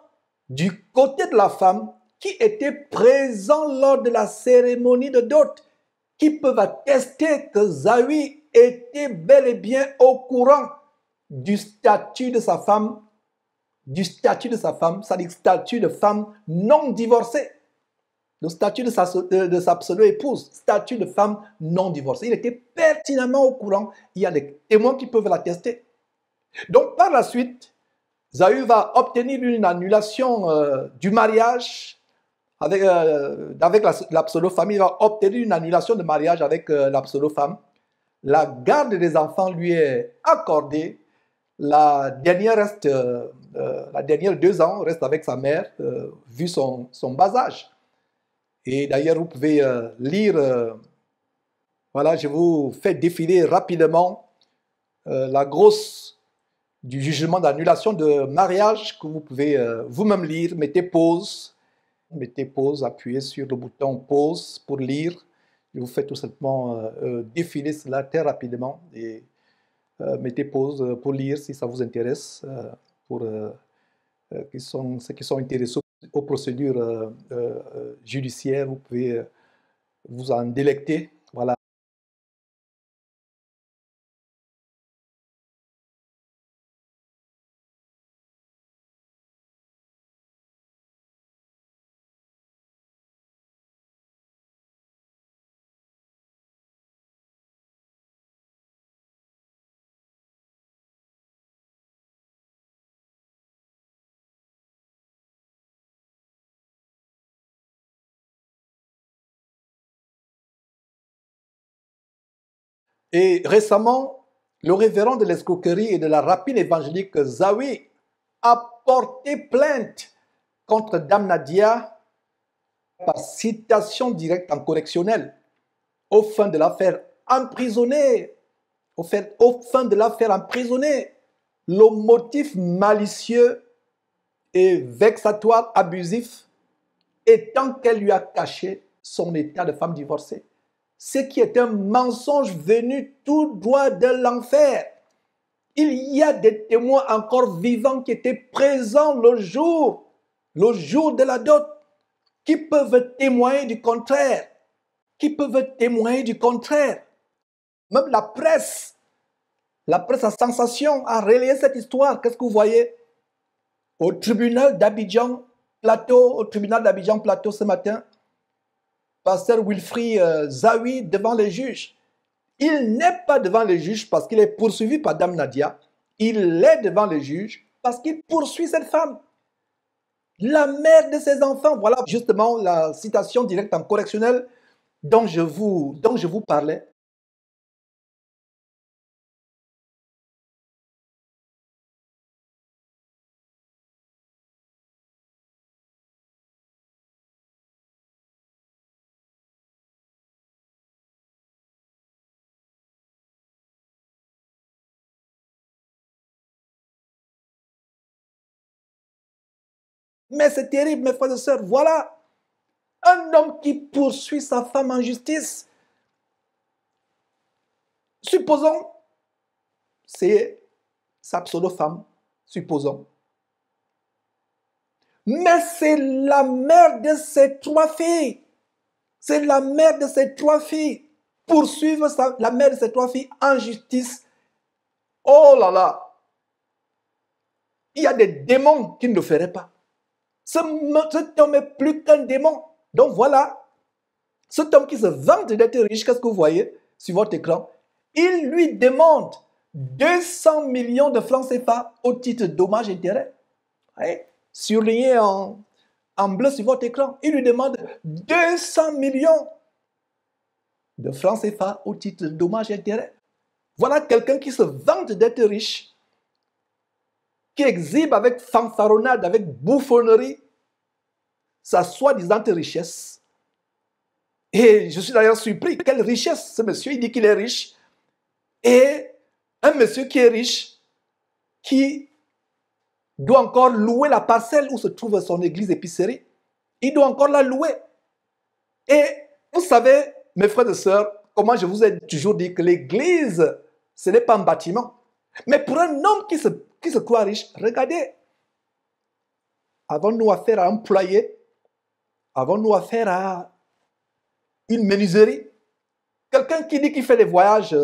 du côté de la femme qui étaient présents lors de la cérémonie de dot, qui peuvent attester que Esaü était bel et bien au courant du statut de sa femme, c'est-à-dire statut de femme non divorcée, le statut de sa pseudo-épouse, statut de femme non divorcée. Il était pertinemment au courant. Il y a des témoins qui peuvent l'attester. Donc, par la suite, Esaü va obtenir une annulation du mariage avec la pseudo-famille. Il va obtenir une annulation de mariage avec la pseudo-femme. La garde des enfants lui est accordée. La dernière 2 ans reste avec sa mère, vu son bas âge. Et d'ailleurs, vous pouvez lire, voilà, je vous fais défiler rapidement la grosse du jugement d'annulation de mariage que vous pouvez vous-même lire. Mettez pause, appuyez sur le bouton pause pour lire. Je vous fais tout simplement défiler cela très rapidement et mettez pause pour lire si ça vous intéresse, pour ceux qui sont intéressés. aux procédures judiciaires, vous pouvez vous en délecter. Voilà. Et récemment, le révérend de l'escroquerie et de la rapine évangélique Zawi a porté plainte contre Dame Nadia par citation directe en correctionnel, au fin de la faire emprisonner, au fin de la faire emprisonner. Le motif malicieux et vexatoire abusif étant qu'elle lui a caché son état de femme divorcée. Ce qui est un mensonge venu tout droit de l'enfer. Il y a des témoins encore vivants qui étaient présents le jour de la dot, qui peuvent témoigner du contraire. Même la presse à sensation a relayé cette histoire. Qu'est-ce que vous voyez? Au tribunal d'Abidjan Plateau, ce matin, Pasteur Wilfried Zawi devant les juges. Il n'est pas devant les juges parce qu'il est poursuivi par Dame Nadia. Il est devant les juges parce qu'il poursuit cette femme. La mère de ses enfants. Voilà justement la citation directe en correctionnel dont je vous parlais. Mais c'est terrible, mes frères et sœurs. Voilà un homme qui poursuit sa femme en justice. Supposons, c'est sa pseudo-femme, supposons. Mais c'est la mère de ses 3 filles. C'est la mère de ses 3 filles. Poursuivre la mère de ses 3 filles en justice. Oh là là. Il y a des démons qui ne le feraient pas. Cet homme est plus qu'un démon. Donc voilà, cet homme qui se vante d'être riche, qu'est-ce que vous voyez sur votre écran? Il lui demande 200 millions de francs CFA au titre de dommages-intérêts. Surligné en bleu sur votre écran. Il lui demande 200 millions de francs CFA au titre de dommages-intérêts. Voilà quelqu'un qui se vante d'être riche, qui exhibe avec fanfaronnade, avec bouffonnerie, sa soi-disant richesse. Et je suis d'ailleurs surpris. Quelle richesse, ce monsieur, il dit qu'il est riche. Et un monsieur qui est riche, qui doit encore louer la parcelle où se trouve son église épicerie. Il doit encore la louer. Et vous savez, mes frères et sœurs, comment je vous ai toujours dit que l'église, ce n'est pas un bâtiment. Mais pour un homme qui se croit riche, regardez, avons-nous affaire à un employé? Avons-nous affaire à une menuiserie? Quelqu'un qui dit qu'il fait des voyages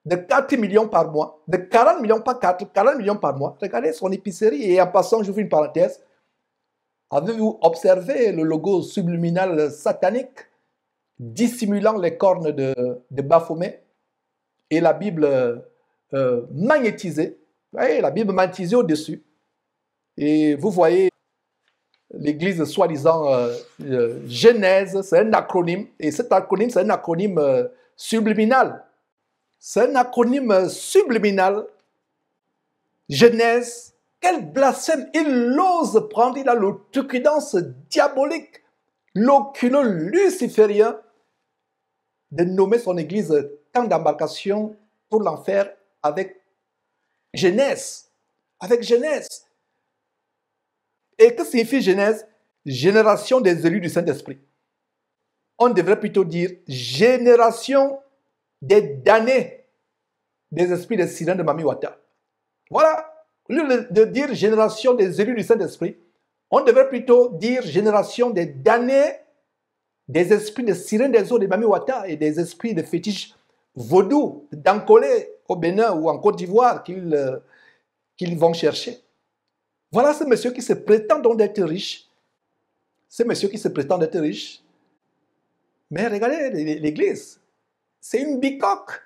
de 4 millions par mois, de 40 millions, pas 4, 40 millions par mois. Regardez son épicerie. Et en passant, j'ouvre une parenthèse. Avez-vous observé le logo subliminal satanique dissimulant les cornes de Baphomet et la Bible magnétisée? Vous voyez, la Bible magnétisée au-dessus. Et vous voyez l'église soi-disant Genèse, c'est un acronyme. Et cet acronyme, c'est un acronyme subliminal. C'est un acronyme subliminal. Genèse. Quel blasphème! Il ose prendre, il a l'outrecuidance diabolique, l'oculeux luciférien de nommer son église camp d'embarcation pour l'enfer avec Genèse. Avec Genèse. Et que signifie Genèse? Génération des élus du Saint-Esprit. On devrait plutôt dire génération des damnés des esprits des sirènes de Mami Wata. Voilà. Au lieu de dire génération des élus du Saint-Esprit, On devrait plutôt dire génération des damnés, des esprits de sirènes des eaux de Mamiwata et des esprits de fétiches vaudous, d'Ancolé au Bénin ou en Côte d'Ivoire qu'ils vont chercher. Voilà ce monsieur qui se prétend donc d'être riche. Ce monsieur qui se prétend d'être riche. Mais regardez l'église. C'est une bicoque.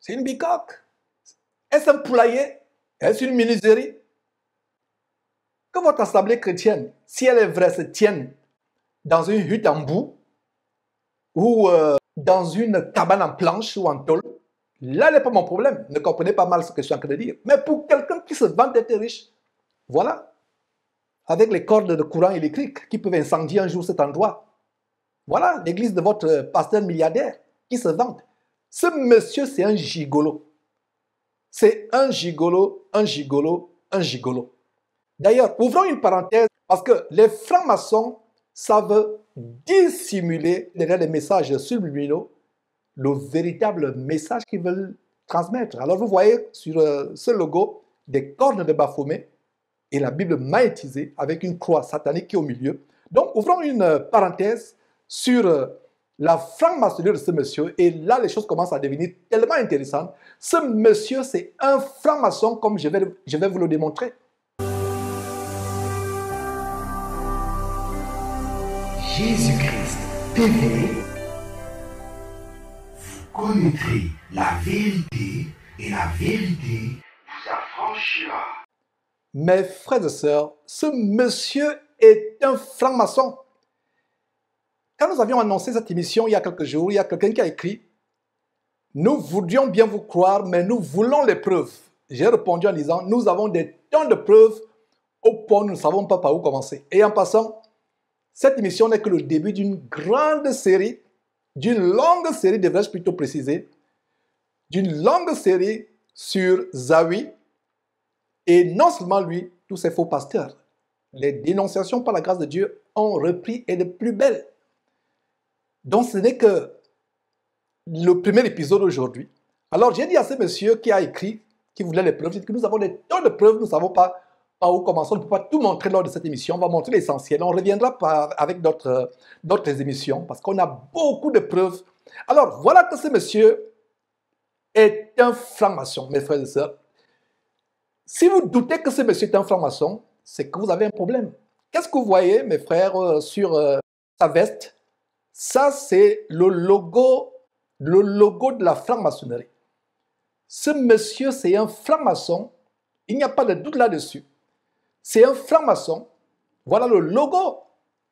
C'est une bicoque. Est-ce un poulailler? Est-ce une menuiserie? Que votre assemblée chrétienne, si elle est vraie, se tienne dans une hutte en boue ou dans une cabane en planche ou en tôle, là n'est pas mon problème. Ne comprenez pas mal ce que je suis en train de dire. Mais pour quelqu'un qui se vante d'être riche, voilà, avec les cordes de courant électrique qui peuvent incendier un jour cet endroit, voilà l'église de votre pasteur milliardaire qui se vante. Ce monsieur, c'est un gigolo. C'est un gigolo, un gigolo, un gigolo. D'ailleurs, ouvrons une parenthèse, parce que les francs-maçons savent dissimuler derrière les messages subliminaux le véritable message qu'ils veulent transmettre. Alors vous voyez sur ce logo des cornes de Baphomet et la Bible magnétisée avec une croix satanique qui est au milieu. Donc ouvrons une parenthèse sur la franc-maçonnerie de ce monsieur, et là les choses commencent à devenir tellement intéressantes. Ce monsieur, c'est un franc-maçon, comme je vais vous le démontrer. Jésus-Christ TV, vous connaîtrez la vérité et la vérité vous affranchira. Mes frères et sœurs, ce monsieur est un franc-maçon. Quand nous avions annoncé cette émission il y a quelques jours, il y a quelqu'un qui a écrit « Nous voudrions bien vous croire, mais nous voulons les preuves. » J'ai répondu en disant « Nous avons des tonnes de preuves au point où nous ne savons pas par où commencer. » Et en passant, cette émission n'est que le début d'une grande série, d'une longue série, devrais-je plutôt préciser, d'une longue série sur Zawi, et non seulement lui, tous ces faux pasteurs. Les dénonciations par la grâce de Dieu ont repris et de plus belle. Donc ce n'est que le premier épisode aujourd'hui. Alors j'ai dit à ce monsieur qui a écrit, qui voulait les preuves, que nous avons des tonnes de preuves, nous ne savons pas par où commencer, on ne peut pas tout montrer lors de cette émission, on va montrer l'essentiel, on reviendra avec d'autres émissions, parce qu'on a beaucoup de preuves. Alors voilà que ce monsieur est un franc-maçon, mes frères et sœurs. Si vous doutez que ce monsieur est un franc-maçon, c'est que vous avez un problème. Qu'est-ce que vous voyez, mes frères, sur sa veste? Ça, c'est le logo de la franc-maçonnerie. Ce monsieur, c'est un franc-maçon. Il n'y a pas de doute là-dessus. C'est un franc-maçon. Voilà le logo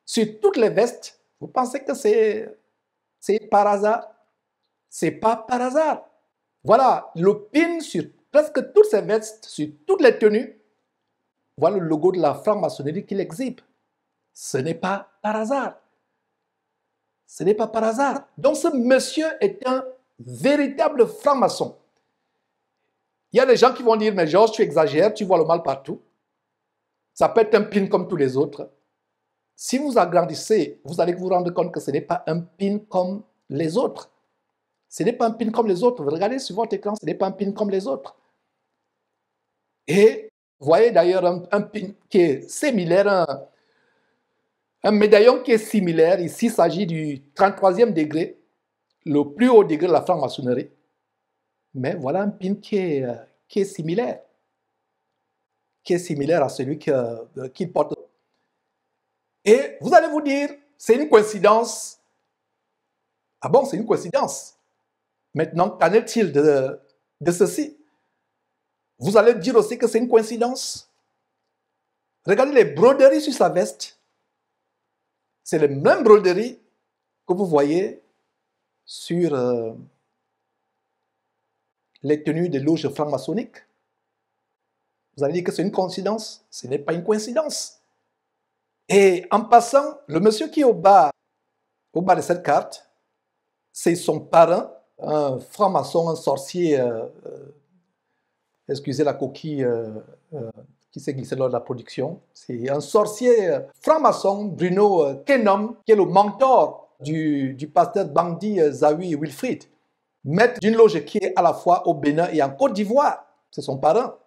sur toutes les vestes. Vous pensez que c'est par hasard? C'est pas par hasard. Voilà le pin sur presque toutes ces vestes, sur toutes les tenues. Voilà le logo de la franc-maçonnerie qu'il exhibe. Ce n'est pas par hasard. Ce n'est pas par hasard. Donc ce monsieur est un véritable franc-maçon. Il y a des gens qui vont dire, mais Georges, tu exagères, tu vois le mal partout. Ça peut être un pin comme tous les autres. Si vous agrandissez, vous allez vous rendre compte que ce n'est pas un pin comme les autres. Ce n'est pas un pin comme les autres. Vous regardez sur votre écran, ce n'est pas un pin comme les autres. Et vous voyez d'ailleurs un pin qui est similaire, un médaillon qui est similaire. Ici, il s'agit du 33e degré, le plus haut degré de la franc-maçonnerie. Mais voilà un pin qui est similaire. Qui est similaire à celui qu'il porte. Et vous allez vous dire, c'est une coïncidence. Ah bon, c'est une coïncidence. Maintenant, qu'en est-il de ceci? Vous allez dire aussi que c'est une coïncidence. Regardez les broderies sur sa veste. C'est les mêmes broderies que vous voyez sur les tenues des loges franc-maçonniques. Vous allez dire que c'est une coïncidence? Ce n'est pas une coïncidence. Et en passant, le monsieur qui est au bas de cette carte, c'est son parrain, un franc-maçon, un sorcier, excusez la coquille qui s'est glissée lors de la production. C'est un sorcier franc-maçon, Bruno Kenom, qui est le mentor du pasteur Bandi Zawi Wilfrid, maître d'une loge qui est à la fois au Bénin et en Côte d'Ivoire. C'est son parrain.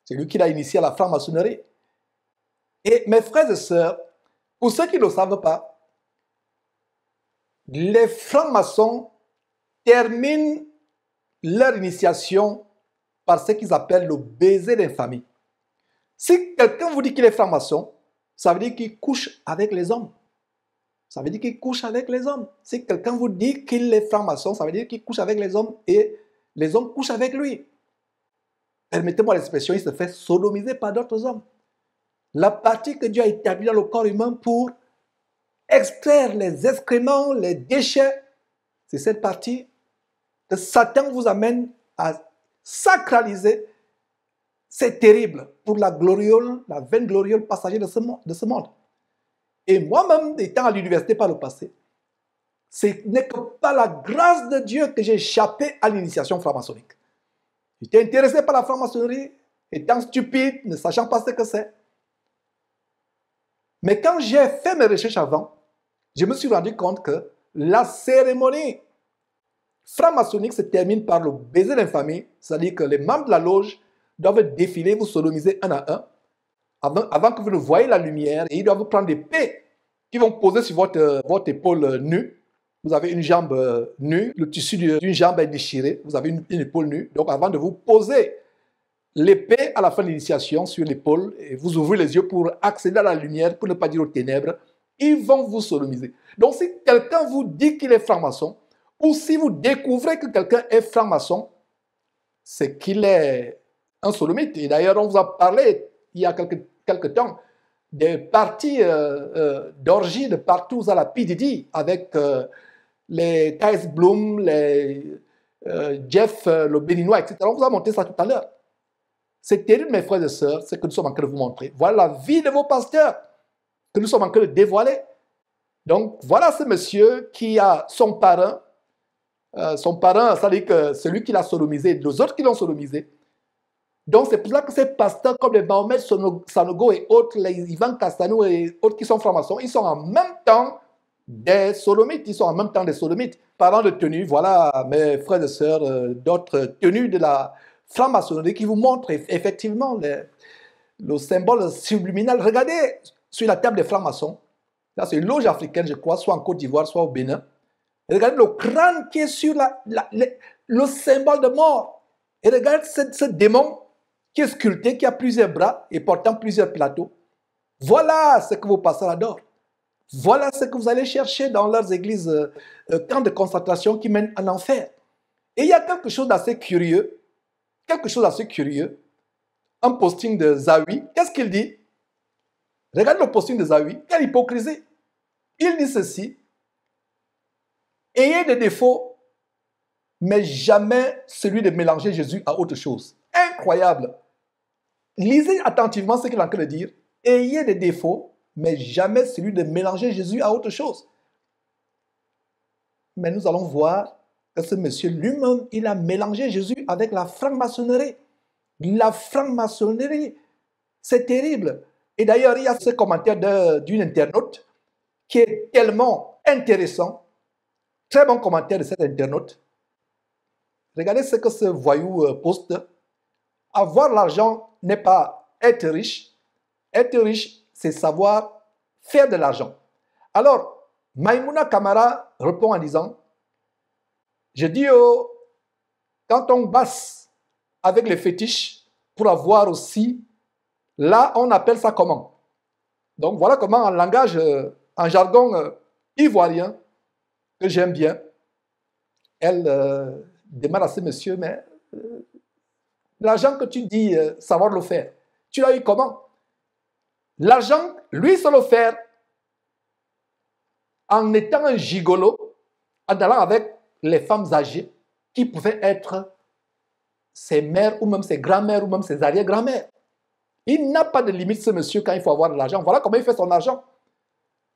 C'est lui qui l'a initié à la franc-maçonnerie. Et mes frères et sœurs, pour ceux qui ne le savent pas, les francs-maçons terminent leur initiation par ce qu'ils appellent le baiser d'infamie. Si quelqu'un vous dit qu'il est franc-maçon, ça veut dire qu'il couche avec les hommes. Ça veut dire qu'il couche avec les hommes. Si quelqu'un vous dit qu'il est franc-maçon, ça veut dire qu'il couche avec les hommes et les hommes couchent avec lui. Permettez-moi l'expression, il se fait sodomiser par d'autres hommes. La partie que Dieu a établie dans le corps humain pour extraire les excréments, les déchets, c'est cette partie que Satan vous amène à sacraliser. C'est terrible pour la gloriole, la vaine gloriole passagère de ce monde. Et moi-même, étant à l'université par le passé, ce n'est que par la grâce de Dieu que j'ai échappé à l'initiation franc-maçonnique. J'étais intéressé par la franc-maçonnerie, étant stupide, ne sachant pas ce que c'est. Mais quand j'ai fait mes recherches avant, je me suis rendu compte que la cérémonie franc-maçonnique se termine par le baiser d'infamie, c'est-à-dire que les membres de la loge doivent défiler, vous sodomiser un à un, avant que vous ne voyez la lumière, et ils doivent prendre des paix qui vont poser sur votre épaule nue. Vous avez une jambe nue, le tissu d'une jambe est déchiré, vous avez une épaule nue. Donc avant de vous poser l'épée à la fin de l'initiation sur l'épaule, et vous ouvrez les yeux pour accéder à la lumière, pour ne pas dire aux ténèbres, ils vont vous sodomiser. Donc si quelqu'un vous dit qu'il est franc-maçon, ou si vous découvrez que quelqu'un est franc-maçon, c'est qu'il est un sodomite. Et d'ailleurs, on vous a parlé il y a quelque temps des parties d'orgie de partout à la PDD avec les Thijs Bloom, les Jeff le Béninois, etc. On vous a montré ça tout à l'heure. C'est terrible, mes frères et sœurs, ce que nous sommes en train de vous montrer. Voilà la vie de vos pasteurs que nous sommes en train de dévoiler. Donc, voilà ce monsieur qui a son parrain, c'est-à-dire que celui qui l'a sodomisé, les autres qui l'ont sodomisé. Donc, c'est pour ça que ces pasteurs comme les Mahomet Sanogo et autres, les Ivan Castanou et autres qui sont francs-maçons, ils sont en même temps des sodomites. Ils sont en même temps des sodomites. Parlant de tenue, voilà, mes frères et sœurs, d'autres tenues de la franc-maçonnerie qui vous montrent effectivement le symbole subliminal. Regardez sur la table des francs-maçons. Là, c'est une loge africaine, je crois, soit en Côte d'Ivoire, soit au Bénin. Et regardez le crâne qui est sur le symbole de mort. Et regardez ce démon qui est sculpté, qui a plusieurs bras et portant plusieurs plateaux. Voilà ce que vos pasteurs adorent. Voilà ce que vous allez chercher dans leurs églises, camps de concentration qui mènent en enfer. Et il y a quelque chose d'assez curieux. Un posting de Zawi. Qu'est-ce qu'il dit? Regardez le posting de Zawi. Quelle hypocrisie. Il dit ceci. Ayez des défauts, mais jamais celui de mélanger Jésus à autre chose. Incroyable. Lisez attentivement ce qu'il est en train de dire. Ayez des défauts, mais jamais celui de mélanger Jésus à autre chose. Mais nous allons voir que ce monsieur lui-même, il a mélangé Jésus avec la franc-maçonnerie. La franc-maçonnerie, c'est terrible. Et d'ailleurs, il y a ce commentaire d'une internaute qui est tellement intéressant. Très bon commentaire de cet internaute. Regardez ce que ce voyou poste. Avoir l'argent n'est pas être riche. Être riche, c'est savoir faire de l'argent. Alors, Maïmouna Kamara répond en disant, je dis, quand on basse avec les fétiches pour avoir aussi, là, on appelle ça comment? Donc, voilà comment en langage, en jargon ivoirien, que j'aime bien, elle demande à ce monsieur, mais l'argent que tu dis savoir le faire, tu l'as eu comment? L'argent, lui, se le faire en étant un gigolo, en allant avec les femmes âgées qui pouvaient être ses mères ou même ses grand-mères ou même ses arrière-grand-mères. Il n'a pas de limite, ce monsieur, quand il faut avoir de l'argent. Voilà comment il fait son argent.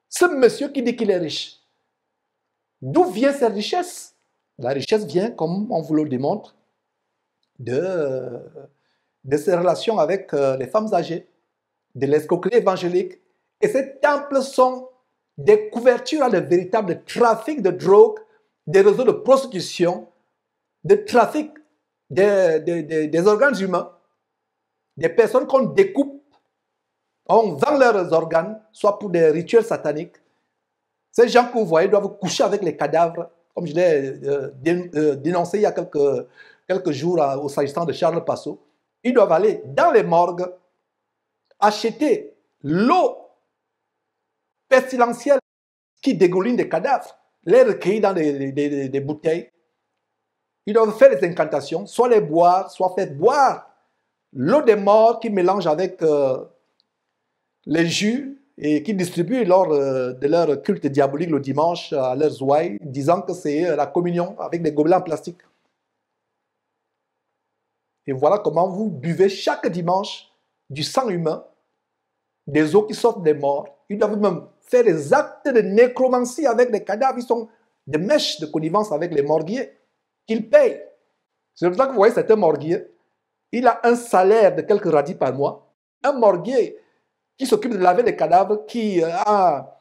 Ce monsieur qui dit qu'il est riche. D'où vient cette richesse? La richesse vient, comme on vous le démontre, de ses relations avec les femmes âgées, de l'escroquerie évangélique. Et ces temples sont des couvertures à de véritables trafics de drogue, des réseaux de prostitution, de trafic des organes humains. des personnes qu'on découpe, on vend leurs organes, soit pour des rituels sataniques. Ces gens que vous voyez doivent coucher avec les cadavres, comme je l'ai dénoncé il y a quelques jours au s'agissant de Charles Passot. Ils doivent aller dans les morgues, acheter l'eau pestilentielle qui dégouline des cadavres, les recueillir dans des bouteilles. Ils doivent faire des incantations, soit les boire, soit faire boire l'eau des morts qu'ils mélangent avec les jus et qu'ils distribuent lors de leur culte diabolique le dimanche à leurs ouailles, disant que c'est la communion avec des gobelets en plastique. Et voilà comment vous buvez chaque dimanche du sang humain, des eaux qui sortent des morts. Ils doivent même faire des actes de nécromancie avec les cadavres. Ils sont des mèches de connivence avec les morguiers qu'ils payent. C'est pour ça que vous voyez, c'est un morguier. Il a un salaire de quelques radis par mois. Un morguier qui s'occupe de laver les cadavres, qui a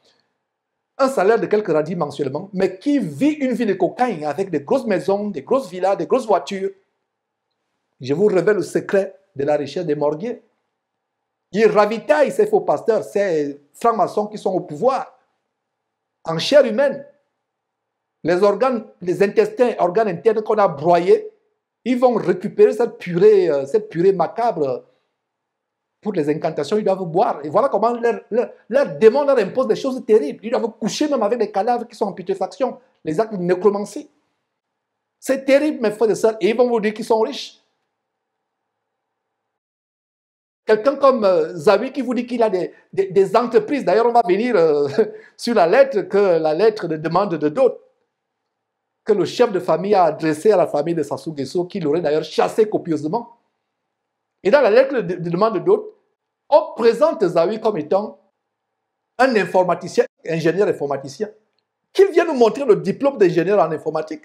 un salaire de quelques radis mensuellement, mais qui vit une vie de cocaïne avec des grosses maisons, des grosses villas, des grosses voitures. Je vous révèle le secret de la richesse des morguiers. Ils ravitaillent ces faux pasteurs, ces francs-maçons qui sont au pouvoir, en chair humaine. Les organes, les intestins, organes internes qu'on a broyés, ils vont récupérer cette purée macabre pour les incantations, ils doivent boire. Et voilà comment leur démon leur impose des choses terribles. Ils doivent coucher même avec des cadavres qui sont en putréfaction, les actes de nécromancie. C'est terrible, mes frères et sœurs, et ils vont vous dire qu'ils sont riches. Quelqu'un comme Zawi qui vous dit qu'il a des entreprises. D'ailleurs, on va venir sur la lettre de demande de dot que le chef de famille a adressée à la famille de Sassou Nguesso, qui l'aurait d'ailleurs chassé copieusement. Et dans la lettre de demande de dot, on présente Zawi comme étant un informaticien, ingénieur informaticien, qu'il vient nous montrer le diplôme d'ingénieur en informatique.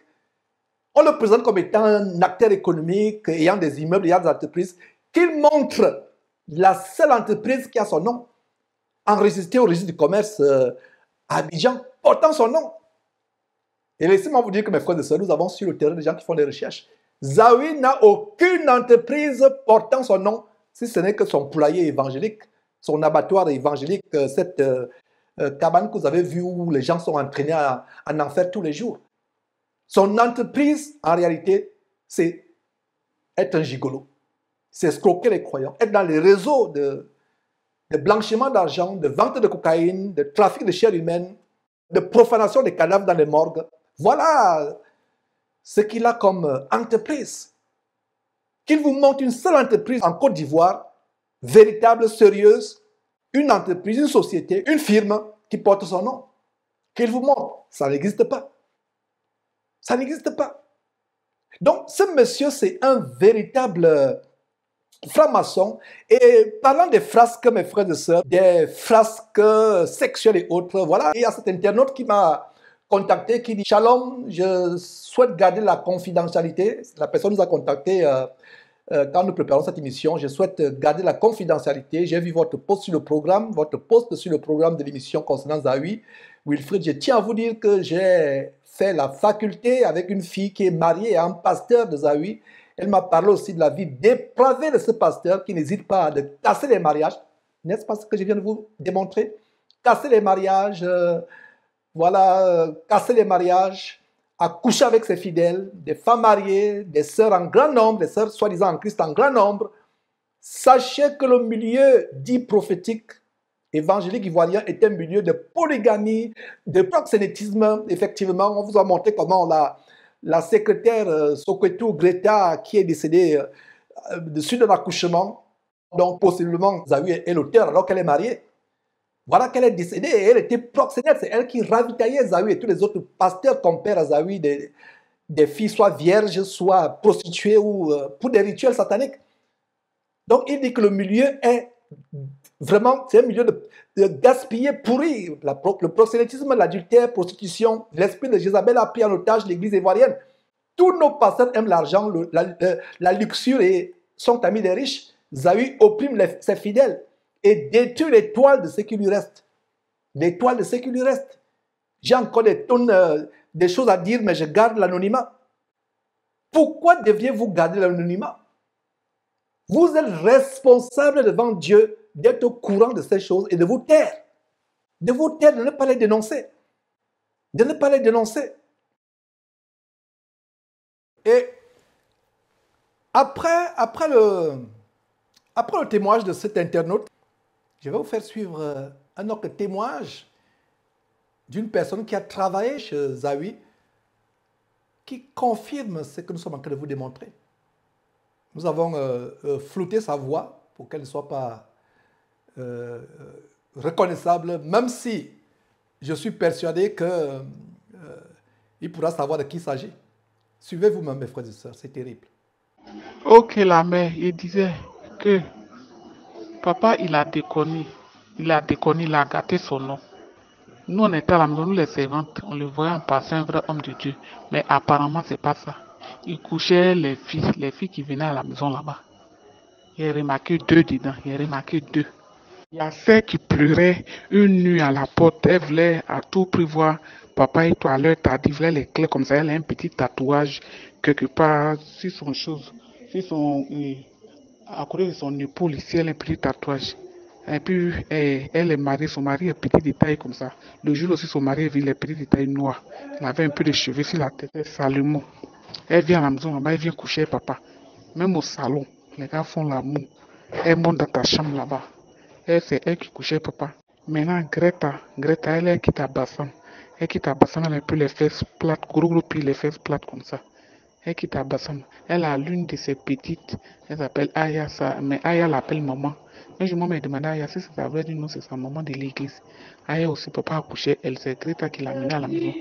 On le présente comme étant un acteur économique, ayant des immeubles, ayant des entreprises, qu'il montre la seule entreprise qui a son nom, enregistrée au registre du commerce à Abidjan, portant son nom. Et laissez-moi vous dire que mes frères et sœurs, nous avons sur le terrain des gens qui font des recherches. Zawi n'a aucune entreprise portant son nom, si ce n'est que son poulailler évangélique, son abattoir évangélique, cette cabane que vous avez vue où les gens sont entraînés à en faire tous les jours. Son entreprise, en réalité, c'est être un gigolo. C'est escroquer les croyants, être dans les réseaux de blanchiment d'argent, de vente de cocaïne, de trafic de chair humaine, de profanation des cadavres dans les morgues. Voilà ce qu'il a comme entreprise. Qu'il vous montre une seule entreprise en Côte d'Ivoire, véritable, sérieuse, une entreprise, une société, une firme qui porte son nom. Qu'il vous montre, ça n'existe pas. Ça n'existe pas. Donc, ce monsieur, c'est un véritable franc-maçon. Et parlant des frasques, mes frères et sœurs, des frasques sexuelles et autres, voilà, il y a cet internaute qui m'a contacté, qui dit « Shalom, je souhaite garder la confidentialité ». La personne nous a contacté quand nous préparons cette émission. « Je souhaite garder la confidentialité. J'ai vu votre post sur le programme, de l'émission concernant Zawi. Wilfried, je tiens à vous dire que j'ai fait la faculté avec une fille qui est mariée à un pasteur de Zawi. Elle m'a parlé aussi de la vie dépravée de ce pasteur qui n'hésite pas à casser les mariages. N'est-ce pas ce que je viens de vous démontrer? Casser les mariages, casser les mariages, à coucher avec ses fidèles, des femmes mariées, des sœurs en grand nombre, des sœurs soi-disant en Christ en grand nombre. Sachez que le milieu dit prophétique, évangélique ivoirien est un milieu de polygamie, de proxénétisme. Effectivement, on vous a montré comment la secrétaire Soweto Greta, qui est décédée de suite d'un accouchement, donc possiblement Zawi est l'auteur alors qu'elle est mariée. Voilà qu'elle est décédée et elle était proxénète. C'est elle qui ravitaillait Zawi et tous les autres pasteurs compèrent à Zawi des filles soit vierges, soit prostituées ou pour des rituels sataniques. Donc il dit que le milieu est vraiment, c'est un milieu de gaspiller pourri. Le proxénétisme, l'adultère, la prostitution, l'esprit de Jézabel a pris en otage l'église ivoirienne. Tous nos pasteurs aiment l'argent, la luxure et sont amis des riches. Zawi opprime ses fidèles et détruit les toiles de ce qui lui reste. Les toiles de ce qui lui reste. J'ai encore des tonnes de choses à dire, mais je garde l'anonymat. Pourquoi devriez-vous garder l'anonymat? Vous êtes responsable devant Dieu d'être au courant de ces choses et de vous taire. De vous taire, de ne pas les dénoncer. De ne pas les dénoncer. Et après le témoignage de cet internaute, je vais vous faire suivre un autre témoignage d'une personne qui a travaillé chez Zawi, qui confirme ce que nous sommes en train de vous démontrer. Nous avons flouté sa voix pour qu'elle ne soit pas reconnaissable, même si je suis persuadé qu'il pourra savoir de qui il s'agit. Suivez vous-même, mes frères et sœurs, c'est terrible. Ok, la mère, il disait que papa, il a déconné. Il a déconné, il a gâté son nom. Nous, on était à la maison, nous les servantes, on le voyait en passant un vrai homme de Dieu. Mais apparemment, c'est pas ça. Il couchait les filles qui venaient à la maison là-bas. Il a remarqué 2 dedans, il a remarqué 2. Il y a celle qui pleurait une nuit à la porte. Elle voulait à tout prix voir papa et toi à l'heure tardive. Elle voulait les clés comme ça. Elle a un petit tatouage quelque part sur son chose. Sur son, à côté de son épaule ici, elle a un petit tatouage. Et puis, elle est mariée. Son mari est petit détail comme ça. Le jour aussi, son mari a vu les petits détails noirs. Elle avait un peu de cheveux sur la tête. Salement. Elle vient à la maison là-bas. Elle vient coucher papa. Même au salon, les gars font l'amour. Elle monte dans ta chambre là-bas. C'est elle qui couchait papa. Maintenant, Greta, elle quitte à Bassam. Elle quitte à Bassam, elle a un peu les fesses plates, gros puis les fesses plates comme ça. Elle quitte à Bassam. Elle a l'une de ses petites, elle s'appelle Aya, ça, mais Aya l'appelle maman. Un jour, maman m'a demandé à Aya si ça veut dire non, c'est sa maman de l'église. Aya aussi, papa a couché, elle, c'est Greta qui l'a amenée à la maison.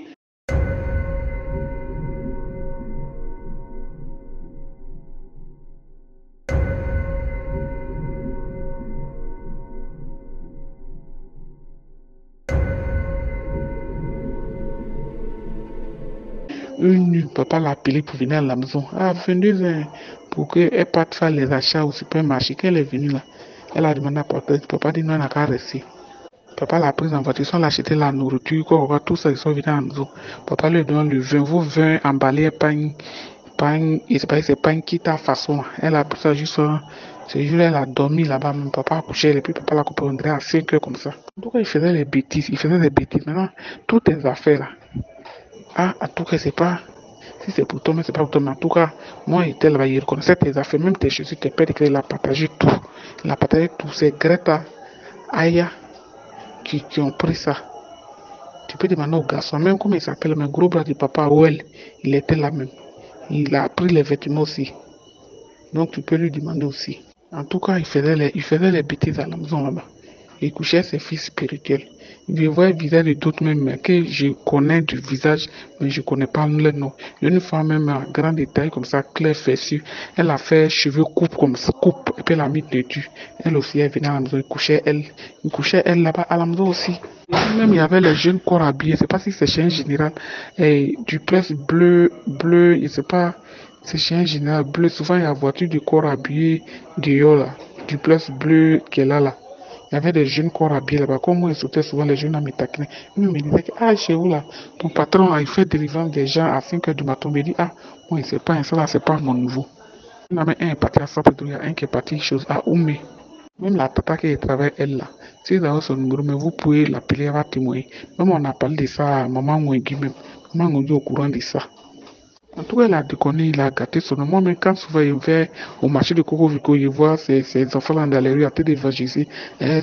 Une nuit, papa l'a appelé pour venir à la maison. Ah, venez pour qu'elle parte faire les achats au supermarché. Qu'elle est venue là. Elle a demandé à papa. Papa dit non, elle n'a qu'à rester. Papa l'a prise en voiture, ils sont acheté la nourriture, quoi, tout ça, ils sont venus à la maison. Papa lui donne le vin, vos vins emballés, c'est pas une quitte à façon. Elle a pris ça juste, ce jour elle a dormi là-bas, même papa a couché, et puis papa l'a coupé, on dirait à 5 heures comme ça. Donc il faisait des bêtises, Maintenant, toutes tes affaires là. Ah, en tout cas, c'est pas. Si c'est pour toi, mais c'est pas pour toi. Mais en tout cas, moi, il était là-bas, il reconnaissait tes affaires, même tes chaussures, tes pères, il a partagé tout. Il a partagé tout. C'est Greta, Aya qui ont pris ça. Tu peux demander au garçon, même comment il s'appelle, mon gros bras du papa, Well, il était là même. Il a pris les vêtements aussi. Donc tu peux lui demander aussi. En tout cas, il faisait les bêtises à la maison là-bas. Il couchait ses fils spirituels. Je vois le visage de d'autres même que je connais du visage, mais je ne connais pas le nom. Il y a une femme même à grand détail comme ça, clair fessu. Elle a fait cheveux coupe comme ça, coupe, et puis elle a mis dessus. Elle aussi, elle venait à la maison, il couchait elle là-bas à la maison aussi. Et même il y avait les jeunes corps habillés, je ne sais pas si c'est chez un général, et du presse bleu, je ne sais pas, c'est chez un général bleu. Souvent il y a la voiture du corps habillé dehors là, du presse bleu qui est là. Il y avait des jeunes corps habillés là-bas. Comme moi, ils sautaient souvent les jeunes à me taquiner. Ils me disaient que, ah, chez vous là, ton patron, il fait délivrance des gens à 5 heures du matin. Il me dit, ah, moi, c'est pas ça là, c'est pas mon nouveau. Il y en a un est parti à Sapedou, il y a un qui est parti chose à Oumé. Même la tata qui travaille, elle là. Si vous avez son numéro, mais vous pouvez l'appeler, elle va témoigner. Même on a parlé de ça à maman Ngui même. Maman Ngui au courant de ça. En tout cas, il a déconné, il a gâté son nom. Moi, même quand souvent il va au marché de Coco Vico, il voit ces enfants là dans les rues à tête d'évangéliser,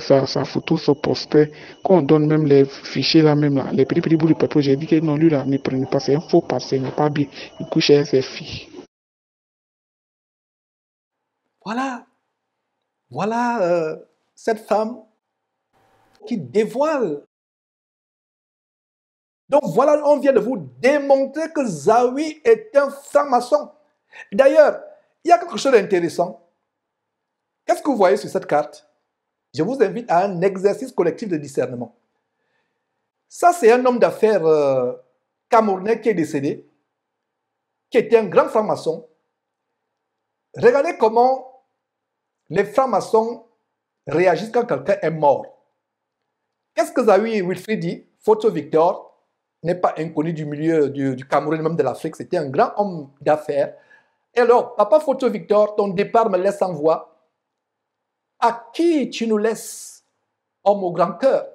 sa photo, son poster. Quand on donne même les fichiers là, même là, les petits bouts de papier, j'ai dit que non, lui là, ne prenez pas, c'est un faux passé, n'est pas bien. Il couche avec ses filles. Voilà cette femme qui dévoile. Donc voilà, on vient de vous démontrer que Zawi est un franc-maçon. D'ailleurs, il y a quelque chose d'intéressant. Qu'est-ce que vous voyez sur cette carte? Je vous invite à un exercice collectif de discernement. Ça, c'est un homme d'affaires camerounais qui est décédé, qui était un grand franc-maçon. Regardez comment les francs-maçons réagissent quand quelqu'un est mort. Qu'est-ce que Zawi Wilfried dit? Photo Victor n'est pas inconnu du milieu du Cameroun, même de l'Afrique. C'était un grand homme d'affaires. Et alors, papa Photo Victor, ton départ me laisse sans voix. À qui tu nous laisses, homme au grand cœur?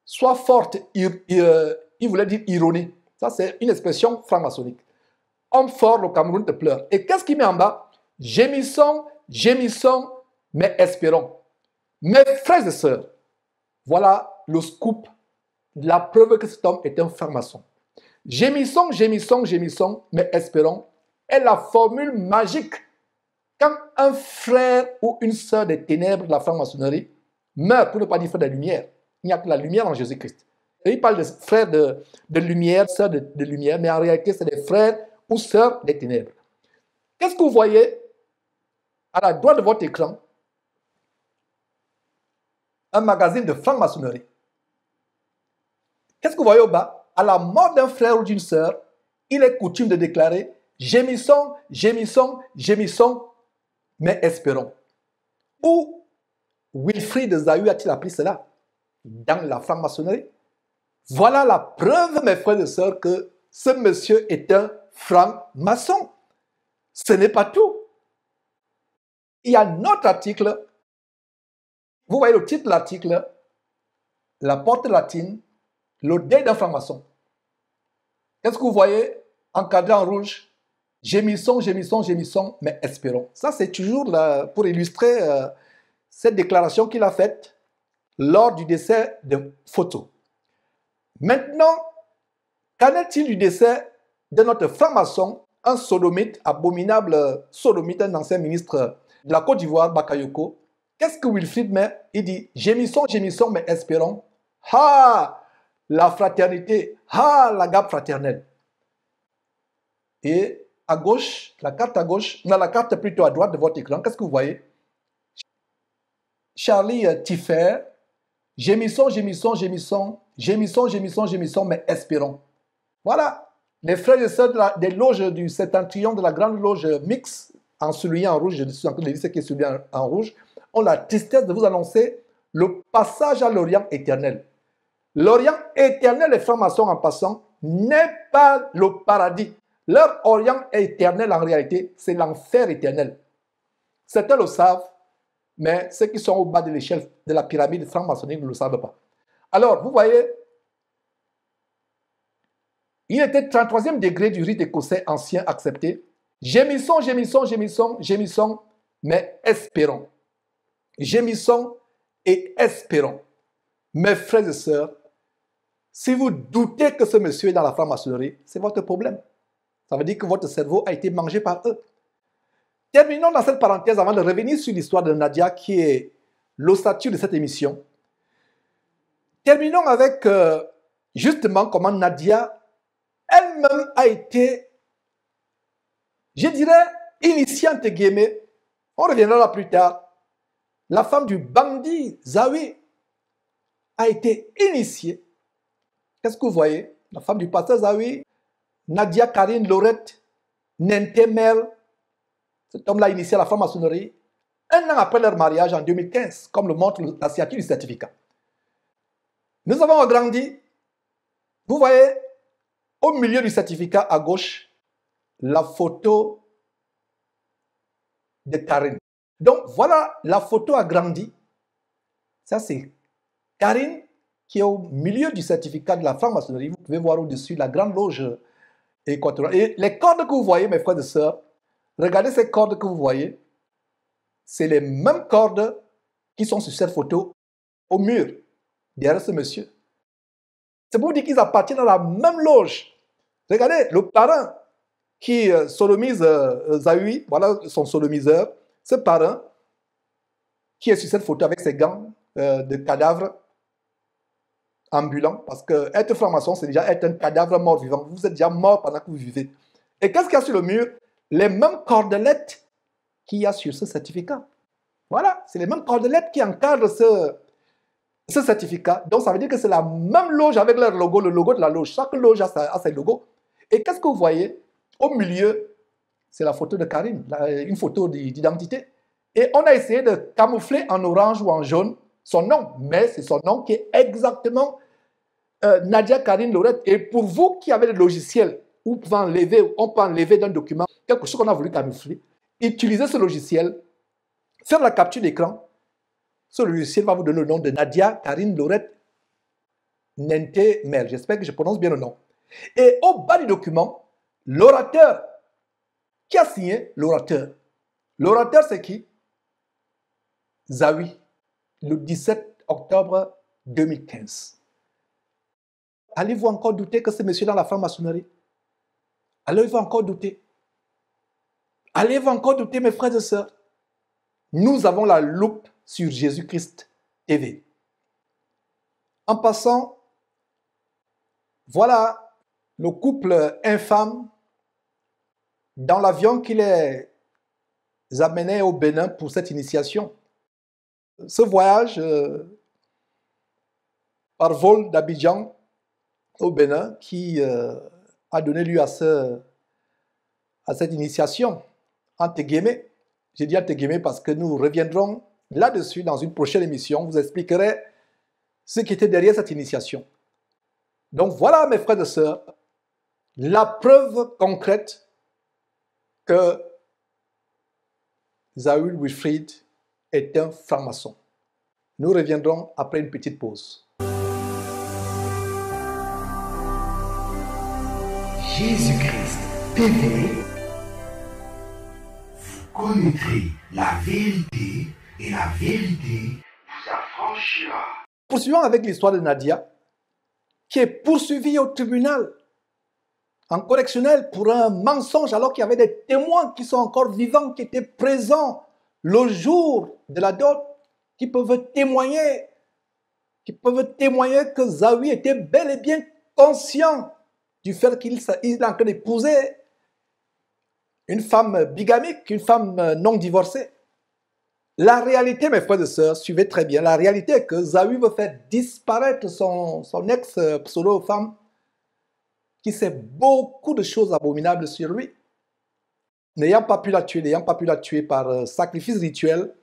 Sois forte, il voulait dire ironie. Ça, c'est une expression franc-maçonnique. Homme fort, le Cameroun te pleure. Et qu'est-ce qu'il met en bas? Gémissons, gémissons, mais espérons. Mes frères et sœurs, voilà le scoop, la preuve que cet homme est un franc-maçon. Gémissons, gémissons, gémissons, mais espérons est la formule magique. Quand un frère ou une sœur des ténèbres de la franc-maçonnerie meurt, pour ne pas dire frère de lumière, il n'y a que la lumière en Jésus-Christ. Et il parle de frères de lumière, sœurs de lumière, mais en réalité, c'est des frères ou sœurs des ténèbres. Qu'est-ce que vous voyez à la droite de votre écran? Un magazine de franc-maçonnerie. Qu'est-ce que vous voyez au bas? À la mort d'un frère ou d'une sœur, il est coutume de déclarer « Gémissons, gémissons, gémissons, mais espérons ». Où Wilfrid Zahui a-t-il appris cela? Dans la franc-maçonnerie. Voilà la preuve, mes frères et sœurs, que ce monsieur est un franc-maçon. Ce n'est pas tout. Il y a un autre article. Vous voyez le titre de l'article, la porte latine, le dé d'un franc-maçon. Qu'est-ce que vous voyez encadré en rouge? Gémissons, gémissons, gémissons, mais espérons. Ça, c'est toujours là pour illustrer cette déclaration qu'il a faite lors du décès de Photo. Maintenant, qu'en est-il du décès de notre franc-maçon, un sodomite, abominable sodomite, un ancien ministre de la Côte d'Ivoire, Bakayoko? Qu'est-ce que Wilfrid met? Il dit, gémissons, gémissons, mais espérons. Ah, la fraternité, ah, la gamme fraternelle. Et à gauche, la carte à gauche, non, la carte plutôt à droite de votre écran, qu'est-ce que vous voyez? Charlie Tiffer, gémissons, gémissons, gémissons, gémissons, gémissons, gémissons, mais espérons. Voilà, les frères et sœurs des loges du septentrion de la grande loge mixte, en souligné en rouge, je suis en train de lire ce qui est souligné en rouge, ont la tristesse de vous annoncer le passage à l'Orient éternel. L'Orient éternel, les francs-maçons en passant, n'est pas le paradis. Leur Orient éternel, en réalité, c'est l'enfer éternel. Certains le savent, mais ceux qui sont au bas de l'échelle de la pyramide franc-maçonnique ne le savent pas. Alors, vous voyez, il était 33e degré du rite écossais ancien accepté. Gémissons, gémissons, gémissons, gémissons, mais espérons. Gémissons et espérons. Mes frères et sœurs, si vous doutez que ce monsieur est dans la franc-maçonnerie, c'est votre problème. Ça veut dire que votre cerveau a été mangé par eux. Terminons dans cette parenthèse avant de revenir sur l'histoire de Nadia qui est l'ossature de cette émission. Terminons avec justement comment Nadia elle-même a été, je dirais, initiée entre guillemets. On reviendra là plus tard. La femme du bandit Zahui a été initiée. Qu'est-ce que vous voyez? La femme du pasteur Zahui, Nadia Karine Laurette Nentemel, cet homme-là a initié la franc-maçonnerie un an après leur mariage en 2015, comme le montre la signature du certificat. Nous avons agrandi. Vous voyez, au milieu du certificat à gauche, la photo de Karine. Donc voilà la photo agrandie. Ça c'est Karine qui est au milieu du certificat de la franc-maçonnerie. Vous pouvez voir au-dessus la grande loge équatoriale. Et les cordes que vous voyez, mes frères et sœurs, regardez ces cordes que vous voyez. C'est les mêmes cordes qui sont sur cette photo au mur, derrière ce monsieur. C'est pour dire qu'ils appartiennent à la même loge. Regardez, le parrain qui sodomise Zahui, voilà son sodomiseur, ce parrain qui est sur cette photo avec ses gants de cadavre ambulant, parce que être franc-maçon, c'est déjà être un cadavre mort-vivant. Vous êtes déjà mort pendant que vous vivez. Et qu'est-ce qu'il y a sur le mur? Les mêmes cordelettes qu'il y a sur ce certificat. Voilà, c'est les mêmes cordelettes qui encadrent ce certificat. Donc, ça veut dire que c'est la même loge avec leur logo, le logo de la loge. Chaque loge a ses logos. Et qu'est-ce que vous voyez? Au milieu, c'est la photo de Karine, une photo d'identité. Et on a essayé de camoufler en orange ou en jaune son nom, mais c'est son nom qui est exactement Nadia Karine Laurette. Et pour vous qui avez le logiciel, où on peut enlever d'un document quelque chose qu'on a voulu camoufler, utilisez ce logiciel, faire la capture d'écran. Ce logiciel va vous donner le nom de Nadia Karine Laurette Nente Mel. J'espère que je prononce bien le nom. Et au bas du document, l'orateur. Qui a signé l'orateur? L'orateur, c'est qui? Zawi, le 17 octobre 2015. Allez-vous encore douter que ce monsieur dans la franc-maçonnerie? Allez-vous encore douter? Allez-vous encore douter, mes frères et sœurs? Nous avons la loupe sur Jésus-Christ TV. En passant, voilà le couple infâme dans l'avion qui les amenait au Bénin pour cette initiation. Ce voyage par vol d'Abidjan au Bénin qui a donné lieu à cette initiation, entre guillemets. J'ai dit entre guillemets parce que nous reviendrons là-dessus dans une prochaine émission. Vous expliquerai ce qui était derrière cette initiation. Donc voilà, mes frères et sœurs, la preuve concrète que Zawi Wilfrid est un franc-maçon. Nous reviendrons après une petite pause. Jésus-Christ TV, vous connaîtrez la vérité et la vérité vous affranchira. Poursuivons avec l'histoire de Nadia, qui est poursuivie au tribunal, en correctionnel, pour un mensonge, alors qu'il y avait des témoins qui sont encore vivants, qui étaient présents le jour de la dot, qui peuvent témoigner que Zawi était bel et bien conscient du fait qu'il est en train d'épouser une femme bigamique, une femme non divorcée. La réalité, mes frères et sœurs, suivez très bien, la réalité est que Zawi veut faire disparaître son ex-pseudo-femme qui sait beaucoup de choses abominables sur lui. N'ayant pas pu la tuer par sacrifice rituel,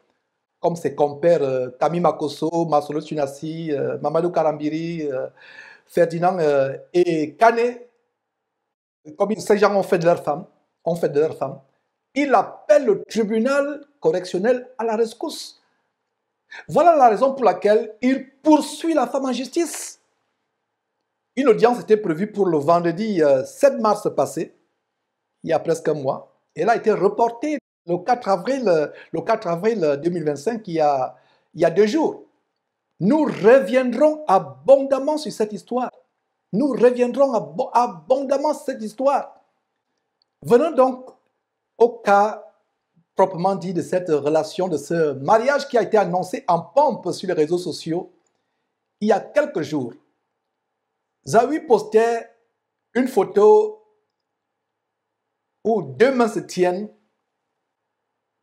comme ses compères Kami Makosso, Masolo Tunasi, Mamadou Karambiri, Ferdinand et Kane, comme ces gens ont fait de leur femme, il appelle le tribunal correctionnel à la rescousse. Voilà la raison pour laquelle il poursuit la femme en justice. Une audience était prévue pour le vendredi 7 mars passé, il y a presque un mois. Elle a été reportée le 4 avril 2025, il y a 2 jours. Nous reviendrons abondamment sur cette histoire. Venons donc au cas proprement dit de cette relation, de ce mariage qui a été annoncé en pompe sur les réseaux sociaux il y a quelques jours. Zawi postait une photo où 2 mains se tiennent,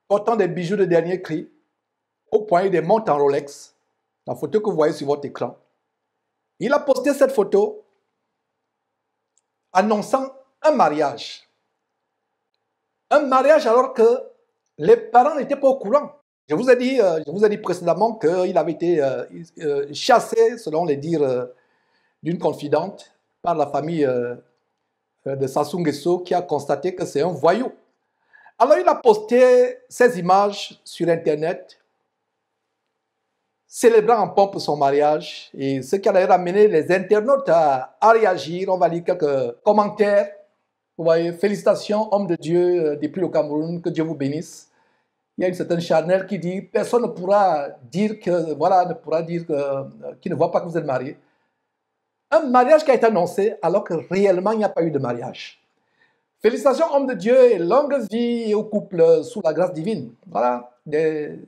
portant des bijoux de dernier cri, au poignet des montres en Rolex, la photo que vous voyez sur votre écran. Il a posté cette photo annonçant un mariage. Un mariage alors que les parents n'étaient pas au courant. Je vous ai dit précédemment qu'il avait été chassé, selon les dires d'une confidente, par la famille de Sassou Nguesso, qui a constaté que c'est un voyou. Alors il a posté ces images sur Internet, célébrant en pompe son mariage, et ce qui a d'ailleurs amené les internautes à réagir. On va lire quelques commentaires. Vous voyez, félicitations, homme de Dieu depuis le Cameroun, que Dieu vous bénisse. Il y a une certaine Chanel qui dit, personne ne pourra dire que, voilà, qu'il ne voit pas que vous êtes mariés. Un mariage qui a été annoncé alors que réellement il n'y a pas eu de mariage. Félicitations, homme de Dieu, et longue vie au couple sous la grâce divine. Voilà, des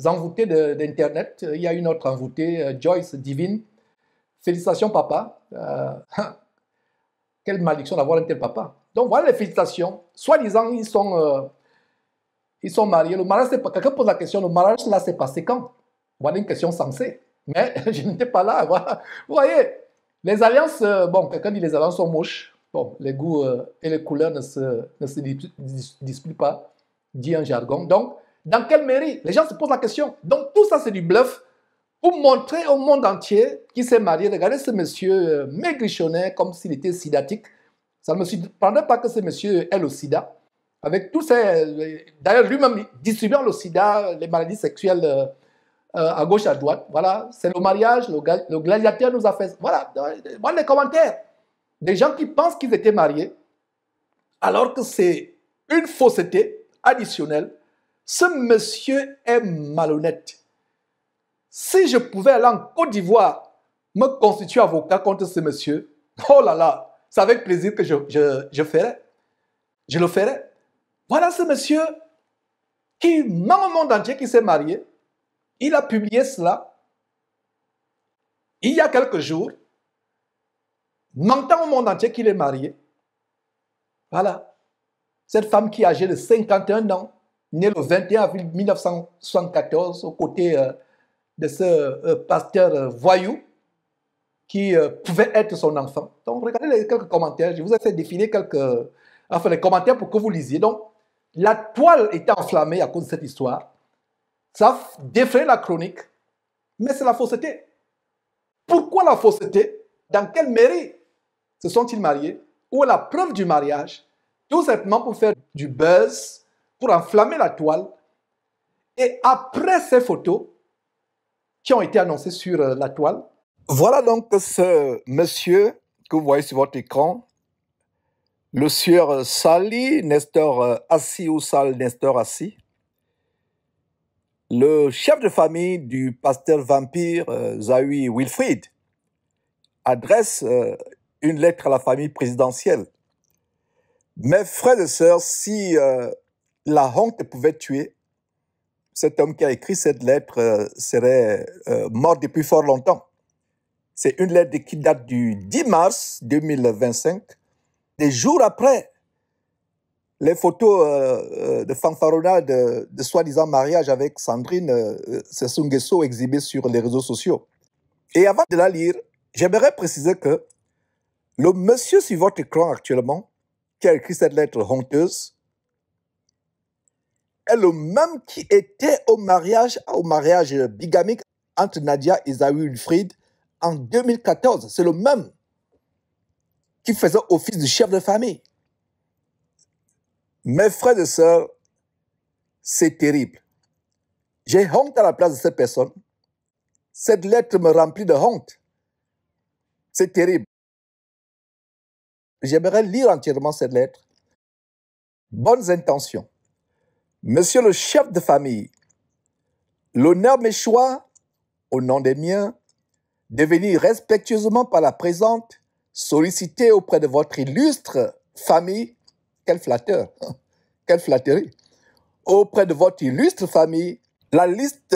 envoûtés d'Internet. Il y a une autre envoûtée, Joyce Divine. Félicitations, papa. Quelle malédiction d'avoir un tel papa. Donc voilà les félicitations. Soi-disant, ils sont mariés. Le mariage, quelqu'un pose la question, le mariage là, c'est passé quand? Voilà une question sensée. Mais je n'étais pas là. Voilà. Vous voyez, les alliances, bon, quelqu'un dit les alliances sont moches. Bon, les goûts et les couleurs ne se disputent pas, dit un jargon. Donc, dans quelle mairie? Les gens se posent la question. Donc, tout ça, c'est du bluff pour montrer au monde entier qui s'est marié. Regardez ce monsieur maigrichonnet comme s'il était sidatique. Ça ne me surprendrait pas que ce monsieur ait le sida. avec tous ces... D'ailleurs, lui-même distribuant le sida, les maladies sexuelles à gauche, à droite. Voilà, c'est le mariage, le gladiateur nous a fait... Voilà, voilà les commentaires. Des gens qui pensent qu'ils étaient mariés, alors que c'est une fausseté additionnelle. Ce monsieur est malhonnête. Si je pouvais aller en Côte d'Ivoire, me constituer avocat contre ce monsieur, oh là là, c'est avec plaisir que je ferais. Je le ferais. Voilà ce monsieur qui ment au monde entier qui s'est marié. Il a publié cela il y a quelques jours, mentant au monde entier qu'il est marié. Voilà. Cette femme qui est âgée de 51 ans, née le 21 avril 1974, aux côtés de ce pasteur voyou qui pouvait être son enfant. Donc, regardez les quelques commentaires. Je vous ai fait défiler les commentaires pour que vous lisiez. Donc, la toile était enflammée à cause de cette histoire. Ça a défrayé la chronique, mais c'est la fausseté. Pourquoi la fausseté? Dans quelle mairie se sont-ils mariés? Où est la preuve du mariage? Tout simplement pour faire du buzz, pour enflammer la toile. Et après ces photos qui ont été annoncées sur la toile, voilà donc ce monsieur que vous voyez sur votre écran, le sieur Sali Nestor Assi ou Sal Nestor Assi, le chef de famille du pasteur vampire Zawi Wilfried, adresse une lettre à la famille présidentielle. Mes frères et sœurs, si la honte pouvait tuer, cet homme qui a écrit cette lettre serait mort depuis fort longtemps. C'est une lettre qui date du 10 mars 2025, des jours après les photos de fanfaronnade de soi-disant mariage avec Sandrine Sassou Nguesso exhibées sur les réseaux sociaux. Et avant de la lire, j'aimerais préciser que le monsieur sur votre écran actuellement, qui a écrit cette lettre honteuse, est le même qui était au mariage bigamique entre Nadia et Zawi Wilfried en 2014. C'est le même qui faisait office de chef de famille. Mes frères et sœurs, c'est terrible. J'ai honte à la place de cette personne. Cette lettre me remplit de honte. C'est terrible. J'aimerais lire entièrement cette lettre. Bonnes intentions. Monsieur le chef de famille, l'honneur m'échoit, au nom des miens, de venir respectueusement par la présente solliciter auprès de votre illustre famille, quel flatteur, quelle flatterie, auprès de votre illustre famille, la liste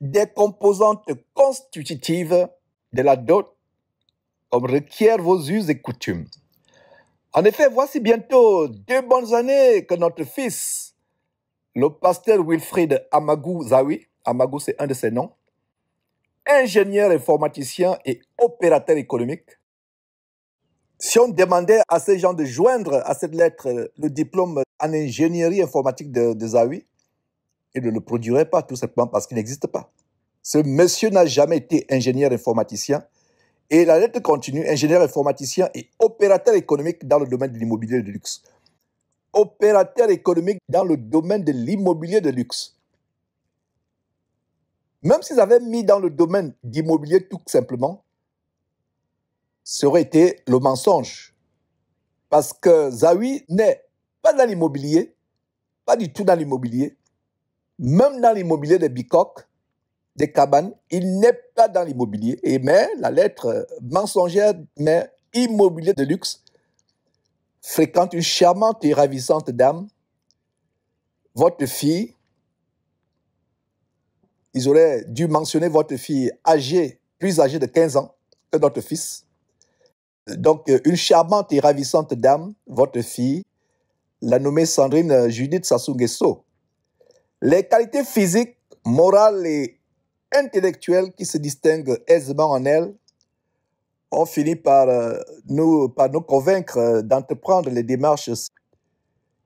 des composantes constitutives de la dot, comme requièrent vos us et coutumes. En effet, voici bientôt 2 bonnes années que notre fils, le pasteur Wilfried Amagou Zawi, Amagou c'est un de ses noms, ingénieur informaticien et opérateur économique. Si on demandait à ces gens de joindre à cette lettre le diplôme en ingénierie informatique de Zawi, ils ne le produiraient pas tout simplement parce qu'il n'existe pas. Ce monsieur n'a jamais été ingénieur informaticien. Et la lettre continue, ingénieur informaticien et opérateur économique dans le domaine de l'immobilier de luxe. Opérateur économique dans le domaine de l'immobilier de luxe. Même s'ils avaient mis dans le domaine d'immobilier tout simplement, ça aurait été le mensonge. Parce que Zawi n'est pas dans l'immobilier, pas du tout dans l'immobilier. Même dans l'immobilier des bicoques, des cabanes, il n'est pas dans l'immobilier. Mais la lettre mensongère, mais immobilier de luxe, fréquente une charmante et ravissante dame, votre fille. Ils auraient dû mentionner votre fille plus âgée de 15 ans que notre fils. Donc, une charmante et ravissante dame, votre fille, la nommée Sandrine Judith Sassou Nguesso. Les qualités physiques, morales et intellectuelles qui se distinguent aisément en elle ont fini par nous convaincre d'entreprendre les démarches,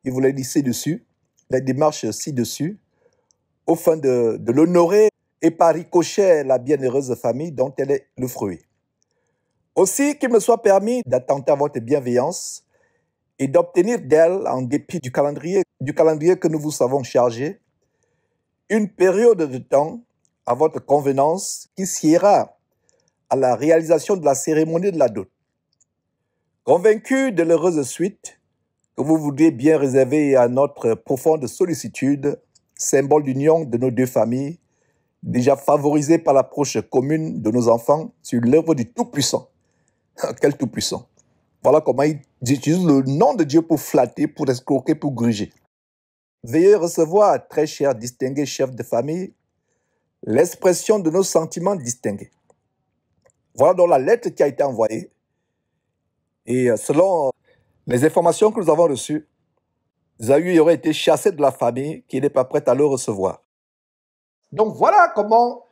il vous l'a dit ci-dessus, les démarches ci-dessus, au fin de l'honorer et par ricochet la bienheureuse famille dont elle est le fruit. Aussi, qu'il me soit permis d'attenter à votre bienveillance et d'obtenir d'elle, en dépit du calendrier que nous vous savons chargé, une période de temps à votre convenance qui siera à la réalisation de la cérémonie de la dot. Convaincu de l'heureuse suite que vous voudriez bien réserver à notre profonde sollicitude, symbole d'union de nos deux familles, déjà favorisées par l'approche commune de nos enfants sur l'œuvre du Tout-Puissant. Quel Tout-Puissant! Voilà comment ils utilisent le nom de Dieu pour flatter, pour escroquer, pour gruger. Veuillez recevoir, très cher distingué chef de famille, l'expression de nos sentiments distingués. Voilà donc la lettre qui a été envoyée. Et selon les informations que nous avons reçues, Zahü aurait été chassé de la famille qui n'est pas prête à le recevoir. Donc voilà comment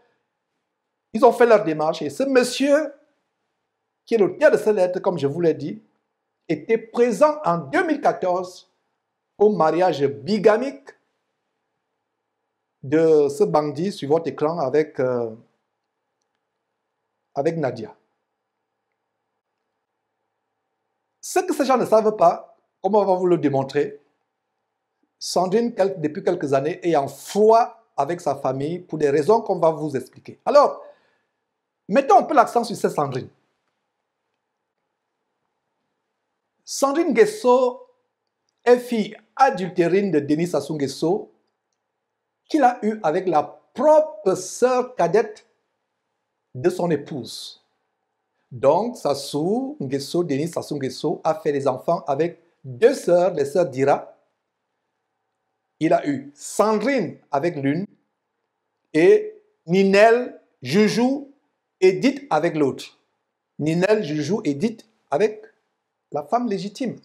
ils ont fait leur démarche. Et ce monsieur, qui est l'auteur de cette lettre, comme je vous l'ai dit, était présent en 2014 au mariage bigamique de ce bandit sur votre écran avec Nadia. Ce que ces gens ne savent pas, comment on va vous le démontrer, Sandrine, depuis quelques années, est en foi avec sa famille pour des raisons qu'on va vous expliquer. Alors, mettons un peu l'accent sur cette Sandrine. Sandrine Nguesso est fille adultérine de Denis Sassou Nguesso, qu'il a eue avec la propre sœur cadette de son épouse. Donc, Sassou Nguesso, Denis Sassou Nguesso, a fait des enfants avec deux sœurs, les sœurs Dira. Il a eu Sandrine avec l'une et Ninel, Joujou, Edith avec l'autre. Ninel, Joujou, Edith avec la femme légitime.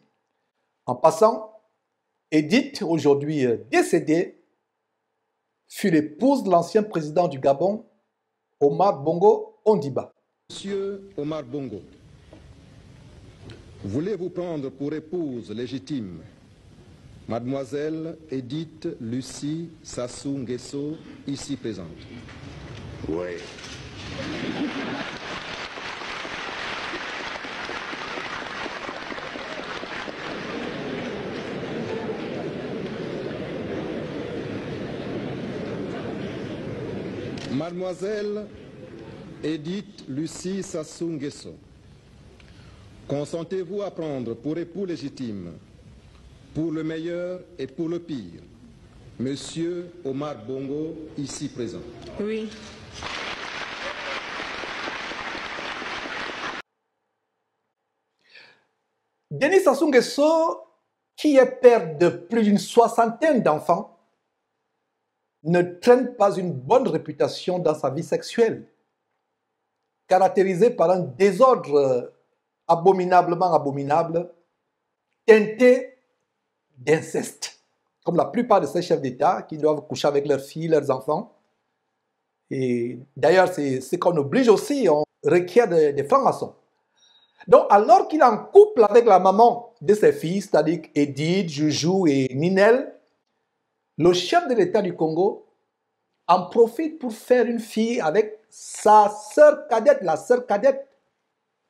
En passant, Edith, aujourd'hui décédée, fut l'épouse de l'ancien président du Gabon, Omar Bongo Ondimba. Monsieur Omar Bongo, voulez-vous prendre pour épouse légitime Mademoiselle Edith Lucie Sassou Nguesso, ici présente? Oui. Mademoiselle Edith Lucie Sassou Nguesso, consentez-vous à prendre pour époux légitime, pour le meilleur et pour le pire, Monsieur Omar Bongo, ici présent? Oui. Denis Sassou Nguesso, qui est père de plus d'une soixantaine d'enfants, ne traîne pas une bonne réputation dans sa vie sexuelle, caractérisée par un désordre abominablement abominable, teinté d'inceste, comme la plupart de ces chefs d'État qui doivent coucher avec leurs filles, leurs enfants. Et d'ailleurs, c'est ce qu'on oblige aussi, on requiert des francs-maçons. Donc, alors qu'il est en couple avec la maman de ses filles, c'est-à-dire Edith, Joujou et Ninel, le chef de l'État du Congo en profite pour faire une fille avec sa sœur cadette, la sœur cadette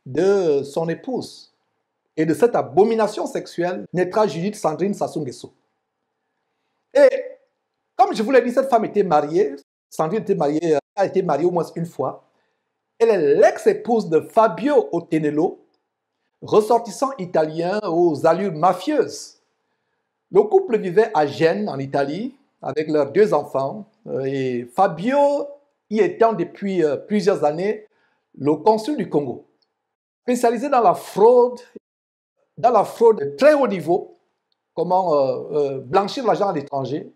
de son épouse. Et de cette abomination sexuelle naîtra Judith Sandrine Sassou Nguesso. Et comme je vous l'ai dit, cette femme était mariée, Sandrine a été mariée au moins une fois. Elle est l'ex-épouse de Fabio Otenello, ressortissant italien aux allures mafieuses. Le couple vivait à Gênes, en Italie, avec leurs deux enfants. Et Fabio y étant depuis plusieurs années le consul du Congo, spécialisé dans la fraude de très haut niveau, comment blanchir l'argent à l'étranger,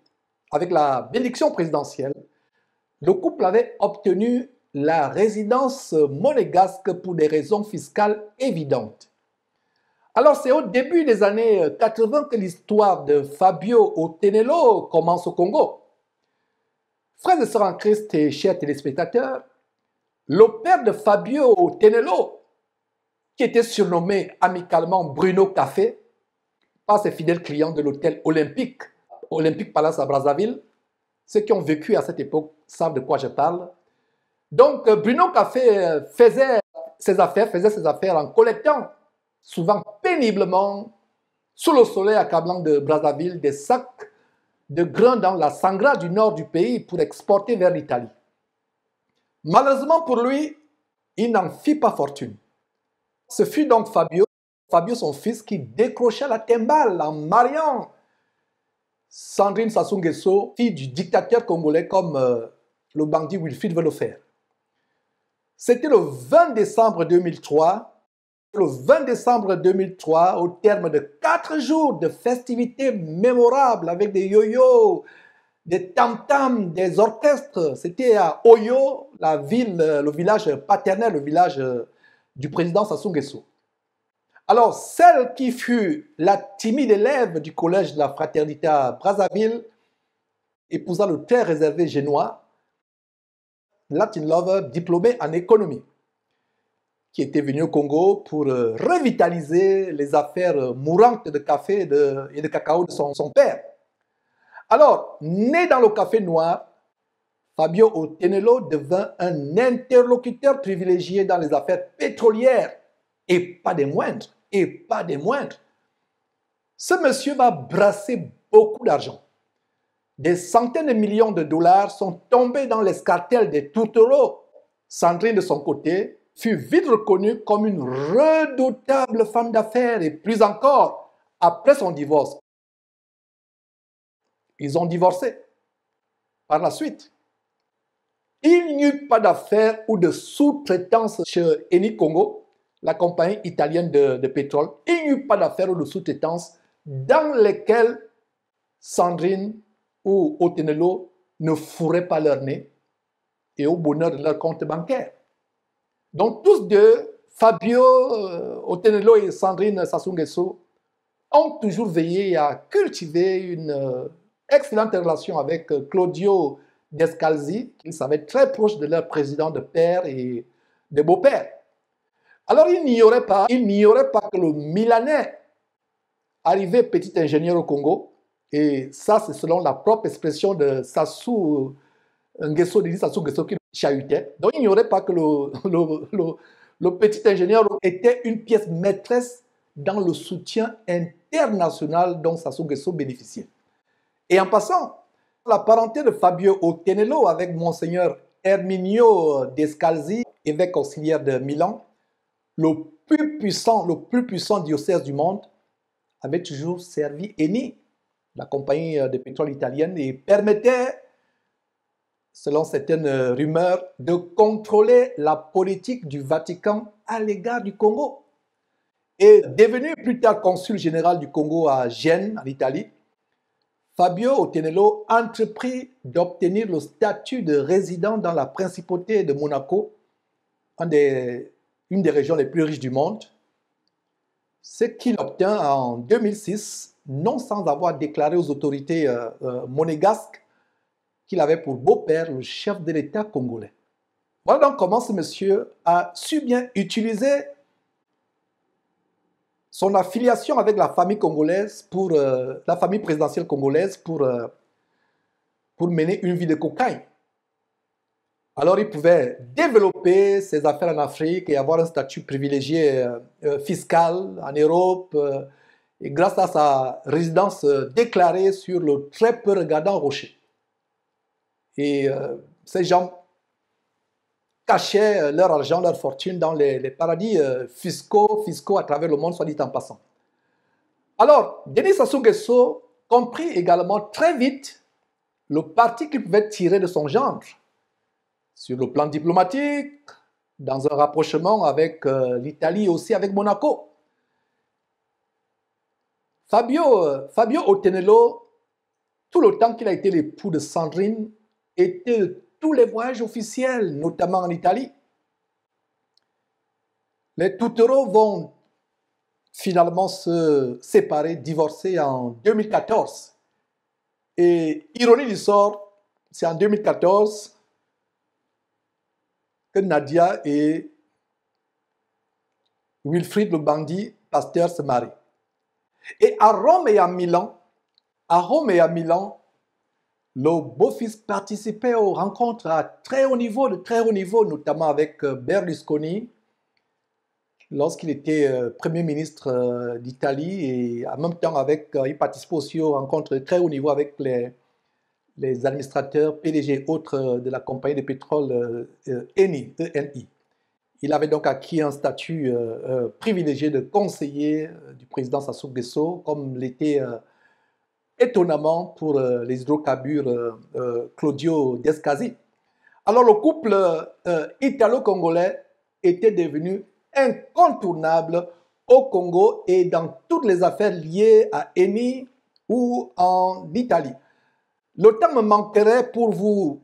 avec la bénédiction présidentielle. Le couple avait obtenu la résidence monégasque pour des raisons fiscales évidentes. Alors, c'est au début des années 80 que l'histoire de Fabio Otenello commence au Congo. Frères et sœurs en Christ et chers téléspectateurs, le père de Fabio Otenello, qui était surnommé amicalement Bruno Café par ses fidèles clients de l'hôtel Olympique Palace à Brazzaville, ceux qui ont vécu à cette époque savent de quoi je parle. Donc, Bruno Café faisait ses affaires en collectant souvent péniblement Sous le soleil accablant de Brazzaville, des sacs de grains dans la sangra du nord du pays pour exporter vers l'Italie. Malheureusement pour lui, il n'en fit pas fortune. Ce fut donc Fabio, son fils, qui décrocha la timbale en mariant Sandrine Sassou Nguesso, fille du dictateur congolais comme le bandit Wilfrid veut le faire. C'était le 20 décembre 2003. Le 20 décembre 2003, au terme de 4 jours de festivités mémorables avec des yo-yo, des tam-tams, des orchestres. C'était à Oyo, la ville, le village paternel, le village du président Sassou Nguesso. Alors, celle qui fut la timide élève du collège de la fraternité à Brazzaville épousa le très réservé génois, Latin lover diplômé en économie, qui était venu au Congo pour revitaliser les affaires mourantes de café et de cacao de son père. Alors, né dans le café noir, Fabio Otenelo devint un interlocuteur privilégié dans les affaires pétrolières, et pas des moindres, Ce monsieur va brasser beaucoup d'argent. Des centaines de millions de dollars sont tombés dans l'escartel des tourtereaux. Sandrine, de son côté, fut vite reconnue comme une redoutable femme d'affaires et plus encore, après son divorce. Ils ont divorcé. Par la suite, il n'y eut pas d'affaires ou de sous-traitance chez Eni Congo, la compagnie italienne de pétrole. Il n'y eut pas d'affaires ou de sous-traitance dans lesquelles Sandrine ou Otenelo ne fourraient pas leur nez et au bonheur de leur compte bancaire. Donc tous deux, Fabio Otenelo et Sandrine Sassou Nguesso, ont toujours veillé à cultiver une excellente relation avec Claudio Descalzi, qu'ils savaient très proche de leur président de père et de beau-père. Alors il n'y aurait pas que le Milanais, arrivé petit ingénieur au Congo, et ça c'est selon la propre expression de Sassou Nguesso, Sassou Nguesso qui le chahutait. Donc il n'y aurait pas que le petit ingénieur était une pièce maîtresse dans le soutien international dont Sassou Nguesso bénéficiait. Et en passant, la parenté de Fabio Otenelo avec Monseigneur Erminio Descalzi, évêque auxiliaire de Milan, le plus puissant diocèse du monde, avait toujours servi Eni, la compagnie de pétrole italienne, et permettait, selon certaines rumeurs, de contrôler la politique du Vatican à l'égard du Congo. Et devenu plus tard consul général du Congo à Gênes, en Italie, Fabio Otenelo entreprit d'obtenir le statut de résident dans la principauté de Monaco, une des régions les plus riches du monde, ce qu'il obtint en 2006, non sans avoir déclaré aux autorités monégasques qu'il avait pour beau-père le chef de l'État congolais. Voilà donc comment ce monsieur a su bien utiliser son affiliation avec la famille congolaise la famille présidentielle congolaise pour mener une vie de cocaïne. Alors il pouvait développer ses affaires en Afrique et avoir un statut privilégié fiscal en Europe et grâce à sa résidence déclarée sur le très peu regardant rocher. Et ces gens cachaient leur argent, leur fortune dans les paradis fiscaux à travers le monde, soit dit en passant. Alors, Denis Sassou Nguesso comprit également très vite le parti qu'il pouvait tirer de son gendre, sur le plan diplomatique, dans un rapprochement avec l'Italie et aussi avec Monaco. Fabio Otenelo, tout le temps qu'il a été l'époux de Sandrine, était de tous les voyages officiels, notamment en Italie. Les tourtereaux vont finalement se séparer, divorcer en 2014. Et ironie du sort, c'est en 2014 que Nadia et Wilfrid le bandit pasteur se marient. Et à Rome et à Milan, le beau-fils participait aux rencontres à très haut niveau, notamment avec Berlusconi, lorsqu'il était Premier ministre d'Italie et en même temps il participait aussi aux rencontres de très haut niveau avec les administrateurs PDG et autres de la compagnie de pétrole ENI. Il avait donc acquis un statut privilégié de conseiller du président Sassou Nguesso, comme l'était étonnamment pour les hydrocarbures Claudio Descasi. Alors le couple italo-congolais était devenu incontournable au Congo et dans toutes les affaires liées à Eni ou en Italie. Le temps me manquerait pour vous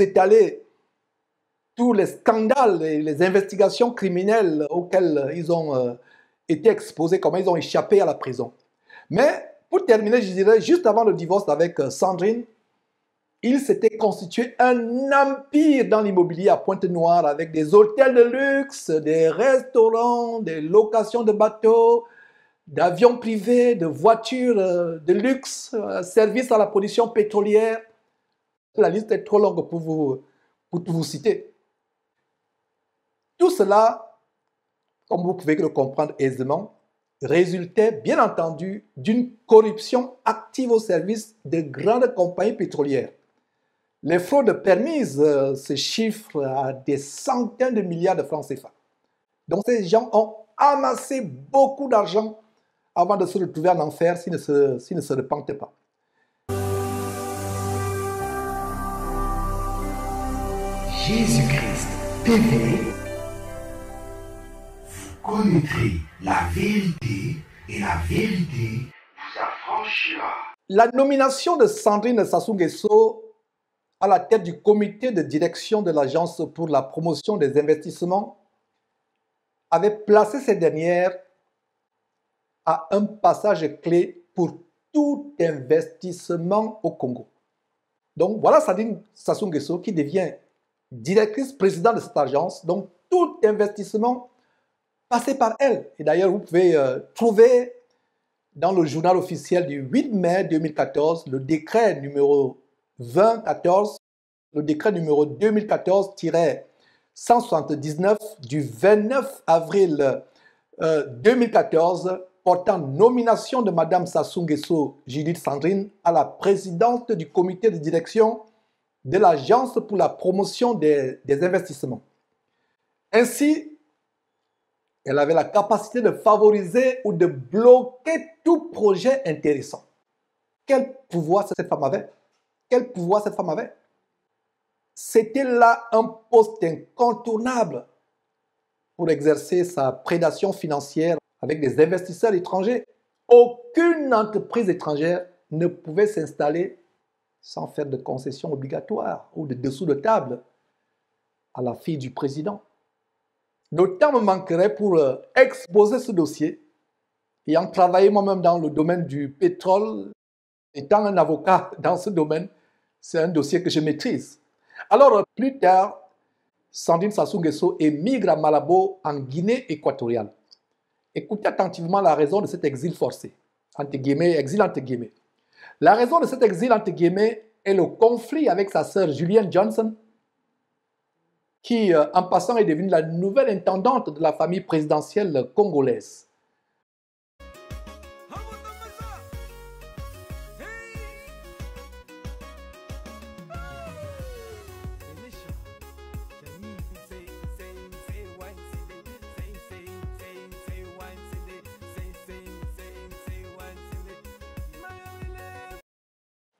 étaler tous les scandales et les investigations criminelles auxquelles ils ont été exposés, comment ils ont échappé à la prison. Mais pour terminer, je dirais, juste avant le divorce avec Sandrine, il s'était constitué un empire dans l'immobilier à Pointe-Noire avec des hôtels de luxe, des restaurants, des locations de bateaux, d'avions privés, de voitures de luxe, services à la production pétrolière. La liste est trop longue pour tout vous citer. Tout cela, comme vous pouvez le comprendre aisément, résultait bien entendu d'une corruption active au service de grandes compagnies pétrolières. Les fraudes permises se chiffrent à des centaines de milliards de francs CFA. Donc ces gens ont amassé beaucoup d'argent avant de se retrouver en enfer s'ils ne se repentent pas. Jésus-Christ TV, vous connaîtrez la vérité et la vérité vous affranchira. La nomination de Sandrine Sassou Nguesso à la tête du comité de direction de l'Agence pour la promotion des investissements avait placé cette dernière à un passage clé pour tout investissement au Congo. Donc voilà Sandrine Sassou Nguesso qui devient directrice présidente de cette agence. Donc tout investissement passait par elle. Et d'ailleurs, vous pouvez trouver dans le journal officiel du 8 mai 2014 le décret numéro 2014, le décret numéro 2014-179 du 29 avril 2014 portant nomination de Mme Sassou Nguesso Judith Sandrine à la présidente du comité de direction de l'Agence pour la promotion des investissements. Ainsi, elle avait la capacité de favoriser ou de bloquer tout projet intéressant. Quel pouvoir cette femme avait? Quel pouvoir cette femme avait? C'était là un poste incontournable pour exercer sa prédation financière avec des investisseurs étrangers. Aucune entreprise étrangère ne pouvait s'installer sans faire de concessions obligatoires ou de dessous de table à la fille du président. Le temps me manquerait pour exposer ce dossier. Ayant travaillé moi-même dans le domaine du pétrole, étant un avocat dans ce domaine, c'est un dossier que je maîtrise. Alors, plus tard, Sandrine Sassou Nguesso émigre à Malabo, en Guinée équatoriale. Écoutez attentivement la raison de cet exil forcé, entre guillemets, exil entre guillemets. La raison de cet exil entre guillemets est le conflit avec sa sœur Julienne Johnson, qui, en passant, est devenue la nouvelle intendante de la famille présidentielle congolaise.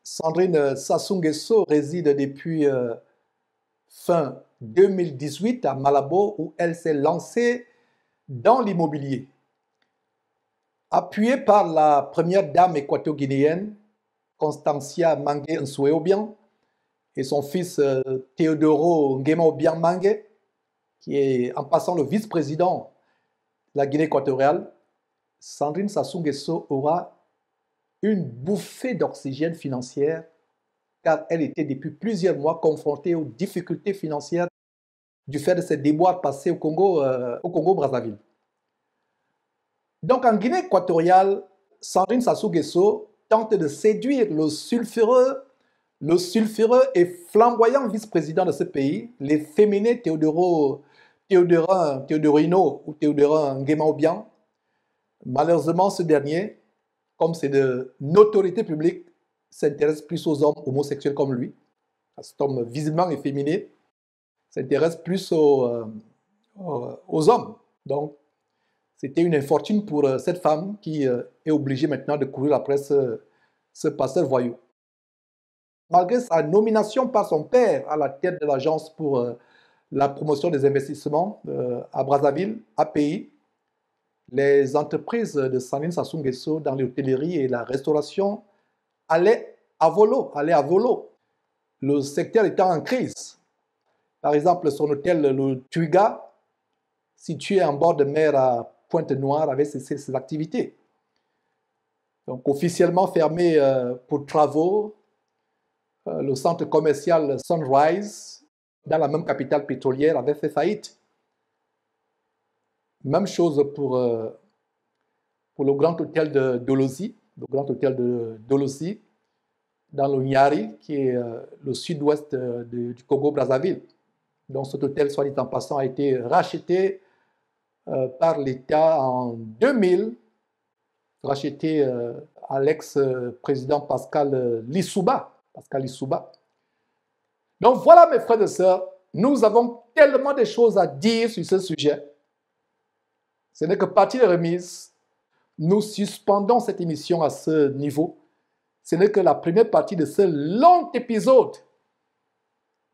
Sandrine Sassou Nguesso réside depuis fin 2018 à Malabo où elle s'est lancée dans l'immobilier. Appuyée par la première dame équato-guinéenne, Constancia Mangue Nsoué-Obiang, et son fils Teodoro Nguema-Obiang Mangue, qui est en passant le vice-président de la Guinée équatoriale, Sandrine Sassou Nguesso aura une bouffée d'oxygène financière car elle était depuis plusieurs mois confrontée aux difficultés financières du fait de ses déboires passés au Congo-Brazzaville. Donc en Guinée équatoriale, Sandrine Sassou Nguesso tente de séduire le sulfureux et flamboyant vice-président de ce pays, l'efféminé Teodoro Théodorino ou Théodorin Nguema-Obiang. Malheureusement, ce dernier, comme c'est de notoriété publique, s'intéresse plus aux hommes homosexuels comme lui. Cet homme visiblement efféminé s'intéresse plus aux hommes. Donc, c'était une infortune pour cette femme qui est obligée maintenant de courir après ce pasteur voyou. Malgré sa nomination par son père à la tête de l'agence pour la promotion des investissements à Brazzaville, API, les entreprises de Sandrine Sassou Nguesso dans l'hôtellerie et la restauration allaient à volo. Le secteur était en crise. Par exemple, son hôtel, le Twiga, situé en bord de mer à Pointe-Noire, avait cessé ses activités. Donc, officiellement fermé pour travaux, le centre commercial Sunrise, dans la même capitale pétrolière, avait fait faillite. Même chose pour le grand hôtel de Dolosi, dans le Nyari, qui est le sud-ouest du Congo-Brazzaville. Donc cet hôtel, soit dit en passant, a été racheté par l'État en 2000, racheté à l'ex-président Pascal Lissouba. Donc voilà, mes frères et sœurs, nous avons tellement de choses à dire sur ce sujet. Ce n'est que partie de remise. Nous suspendons cette émission à ce niveau. Ce n'est que la première partie de ce long épisode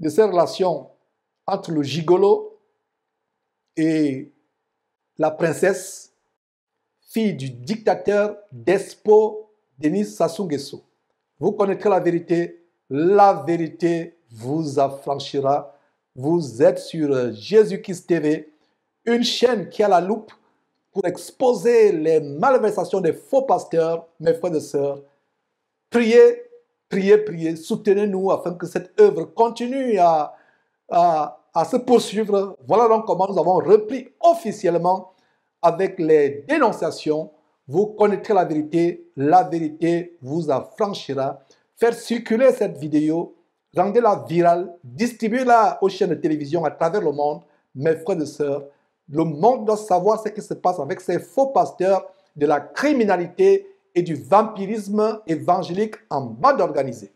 de ces relations entre le gigolo et la princesse, fille du dictateur Despo Denis Sassou Nguesso. Vous connaîtrez la vérité vous affranchira. Vous êtes sur Jésus-Christ TV, une chaîne qui a la loupe pour exposer les malversations des faux pasteurs. Mes frères et sœurs, priez, soutenez-nous afin que cette œuvre continue à se poursuivre. Voilà donc comment nous avons repris officiellement avec les dénonciations. Vous connaîtrez la vérité vous affranchira. Faire circuler cette vidéo, rendez-la virale, distribuez-la aux chaînes de télévision à travers le monde. Mes frères et sœurs, le monde doit savoir ce qui se passe avec ces faux pasteurs de la criminalité et du vampirisme évangélique en bande organisée.